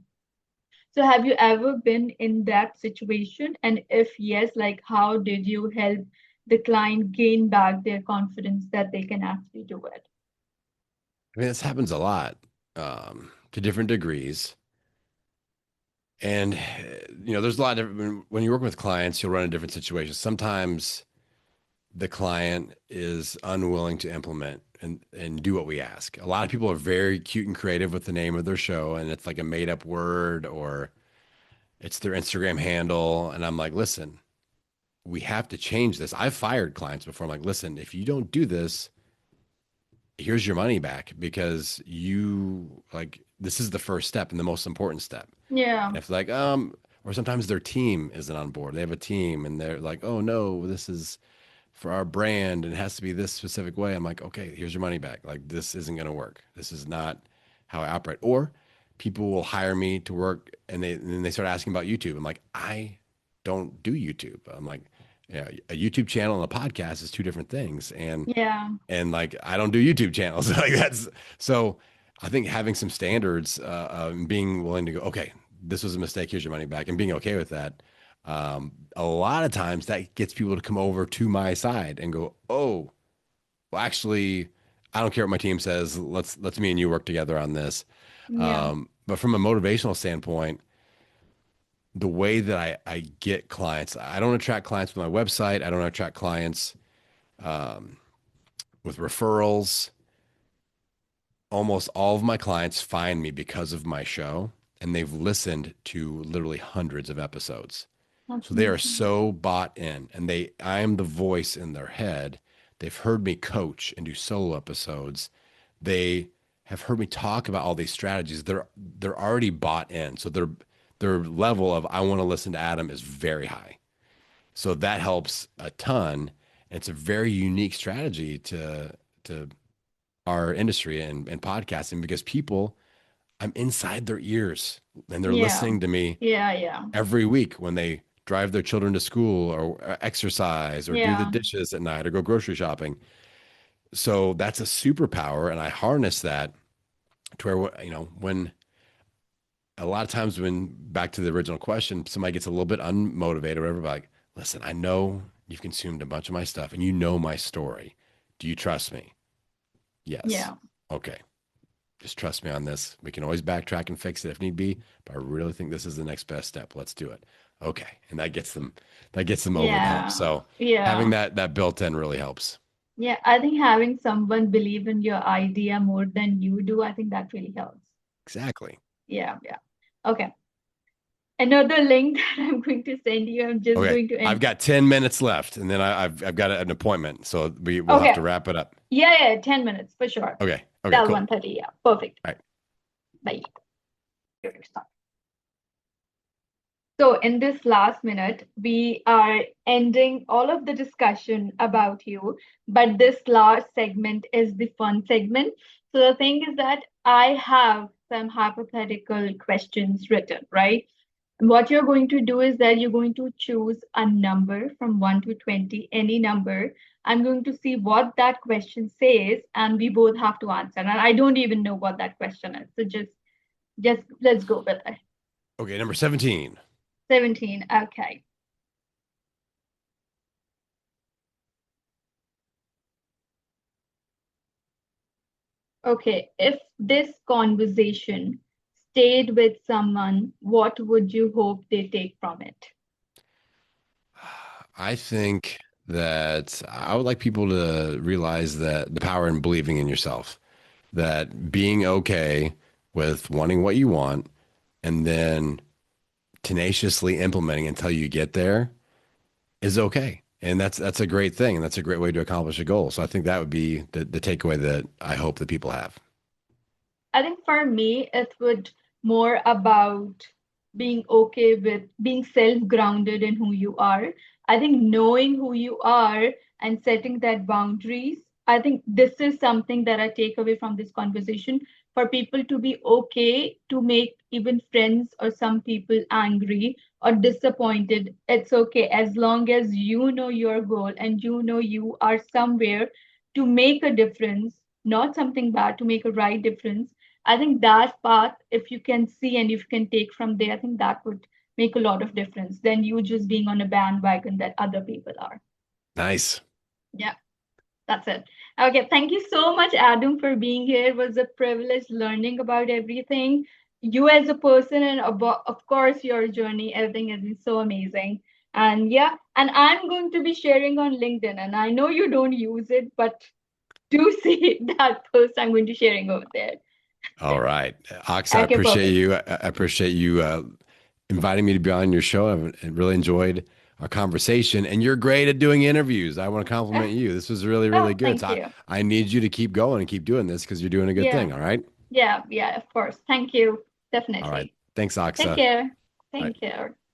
[SPEAKER 1] So have you ever been in that situation, and if yes, like how did you help the client gain back their confidence that they can actually do it?
[SPEAKER 2] I mean, this happens a lot, to different degrees. And, there's a lot of, when you're working with clients, you'll run into different situations. Sometimes the client is unwilling to implement and do what we ask. A lot of people are very cute and creative with the name of their show, and it's like a made up word, or it's their Instagram handle. And I'm like, listen, we have to change this. I've fired clients before. I'm like, listen, if you don't do this, here's your money back, because you like, this is the first step and the most important step.
[SPEAKER 1] Yeah.
[SPEAKER 2] And if like, or sometimes their team isn't on board. They have a team and they're like, oh no, this is for our brand and it has to be this specific way. I'm like, okay, here's your money back. Like, this isn't going to work. This is not how I operate. Or people will hire me to work, and then they start asking about YouTube. I'm like, I don't do YouTube. I'm like, yeah, a YouTube channel and a podcast is two different things.
[SPEAKER 1] Yeah.
[SPEAKER 2] And I don't do YouTube channels. Like, that's so. I think having some standards, and being willing to go, okay, this was a mistake. Here's your money back, and being okay with that. A lot of times that gets people to come over to my side and go, oh, well, actually, I don't care what my team says. Let's me and you work together on this.
[SPEAKER 1] Yeah.
[SPEAKER 2] But from a motivational standpoint, the way that I get clients, I don't attract clients with my website. I don't attract clients with referrals. Almost all of my clients find me because of my show, and they've listened to literally hundreds of episodes.
[SPEAKER 1] That's
[SPEAKER 2] So they are
[SPEAKER 1] amazing.
[SPEAKER 2] so bought in, and I am the voice in their head. They've heard me coach and do solo episodes. They have heard me talk about all these strategies. They're already bought in. So their level of I want to listen to Adam is very high. So that helps a ton. It's a very unique strategy to our industry and podcasting, because people, I'm inside their ears and they're
[SPEAKER 1] Yeah.
[SPEAKER 2] listening to me
[SPEAKER 1] Yeah. Yeah.
[SPEAKER 2] every week when they drive their children to school, or exercise, or do the
[SPEAKER 1] Yeah.
[SPEAKER 2] dishes at night, or go grocery shopping. So that's a superpower. And I harness that to where, when a lot of times, when back to the original question, somebody gets a little bit unmotivated or whatever, like, listen, I know you've consumed a bunch of my stuff and you know my story. Do you trust me? Yes.
[SPEAKER 1] Yeah.
[SPEAKER 2] Okay. Just trust me on this. We can always backtrack and fix it if need be, but I really think this is the next best step. Let's do it. Okay. And that gets them over the hump.
[SPEAKER 1] Yeah.
[SPEAKER 2] So having
[SPEAKER 1] Yeah.
[SPEAKER 2] that built in really helps.
[SPEAKER 1] Yeah. I think having someone believe in your idea more than you do, I think that really helps.
[SPEAKER 2] Exactly.
[SPEAKER 1] Yeah. Yeah. Okay. Another link that I'm going to send you. I'm just
[SPEAKER 2] Okay.
[SPEAKER 1] going to
[SPEAKER 2] I've
[SPEAKER 1] end.
[SPEAKER 2] got 10 minutes left, and then I've got an appointment. So we'll have to
[SPEAKER 1] Okay.
[SPEAKER 2] wrap it up.
[SPEAKER 1] Yeah, yeah, 10 minutes for sure.
[SPEAKER 2] Okay. Okay,
[SPEAKER 1] Till
[SPEAKER 2] cool.
[SPEAKER 1] 1:30. Yeah. Perfect.
[SPEAKER 2] All right.
[SPEAKER 1] Bye. So, in this last minute, we are ending all of the discussion about you, but this last segment is the fun segment. So, the thing is that I have some hypothetical questions written, right? What you're going to do is that you're going to choose a number from 1 to 20, any number. I'm going to see what that question says, and we both have to answer. And I don't even know what that question is. So just let's go with it.
[SPEAKER 2] Okay, number 17.
[SPEAKER 1] 17. Okay. Okay, if this conversation stayed with someone, what would you hope they take from it?
[SPEAKER 2] I think that I would like people to realize that the power in believing in yourself, that being okay with wanting what you want and then tenaciously implementing until you get there is okay. And that's a great thing. And that's a great way to accomplish a goal. So I think that would be the takeaway that I hope that people have.
[SPEAKER 1] I think for me, it would more about being okay with being self-grounded in who you are. I think knowing who you are and setting that boundaries, I think this is something that I take away from this conversation for people to be okay to make even friends or some people angry or disappointed. It's okay as long as you know your goal and you know you are somewhere to make a difference, not something bad, to make a right difference. I think that path, if you can see and if you can take from there, I think that would make a lot of difference than you just being on a bandwagon that other people are.
[SPEAKER 2] Nice.
[SPEAKER 1] Yeah, that's it. Okay, thank you so much, Adam, for being here. It was a privilege learning about everything. You as a person, and of course, your journey, everything has been so amazing. And yeah, and I'm going to be sharing on LinkedIn, and I know you don't use it, but do see that post I'm going to sharing over there.
[SPEAKER 2] All right. Ox, I
[SPEAKER 1] Okay,
[SPEAKER 2] appreciate
[SPEAKER 1] perfect.
[SPEAKER 2] you. I appreciate you inviting me to be on your show. I've really enjoyed our conversation, and you're great at doing interviews. I want to compliment you. This was really, really
[SPEAKER 1] Oh,
[SPEAKER 2] good.
[SPEAKER 1] thank
[SPEAKER 2] So
[SPEAKER 1] you.
[SPEAKER 2] I need you to keep going and keep doing this because you're doing a good
[SPEAKER 1] Yeah,
[SPEAKER 2] thing. All right.
[SPEAKER 1] yeah, of course. Thank you.
[SPEAKER 2] All right.
[SPEAKER 1] Definitely.
[SPEAKER 2] Thanks,
[SPEAKER 1] Take
[SPEAKER 2] Oxa. All
[SPEAKER 1] care.
[SPEAKER 2] right.
[SPEAKER 1] Thank you.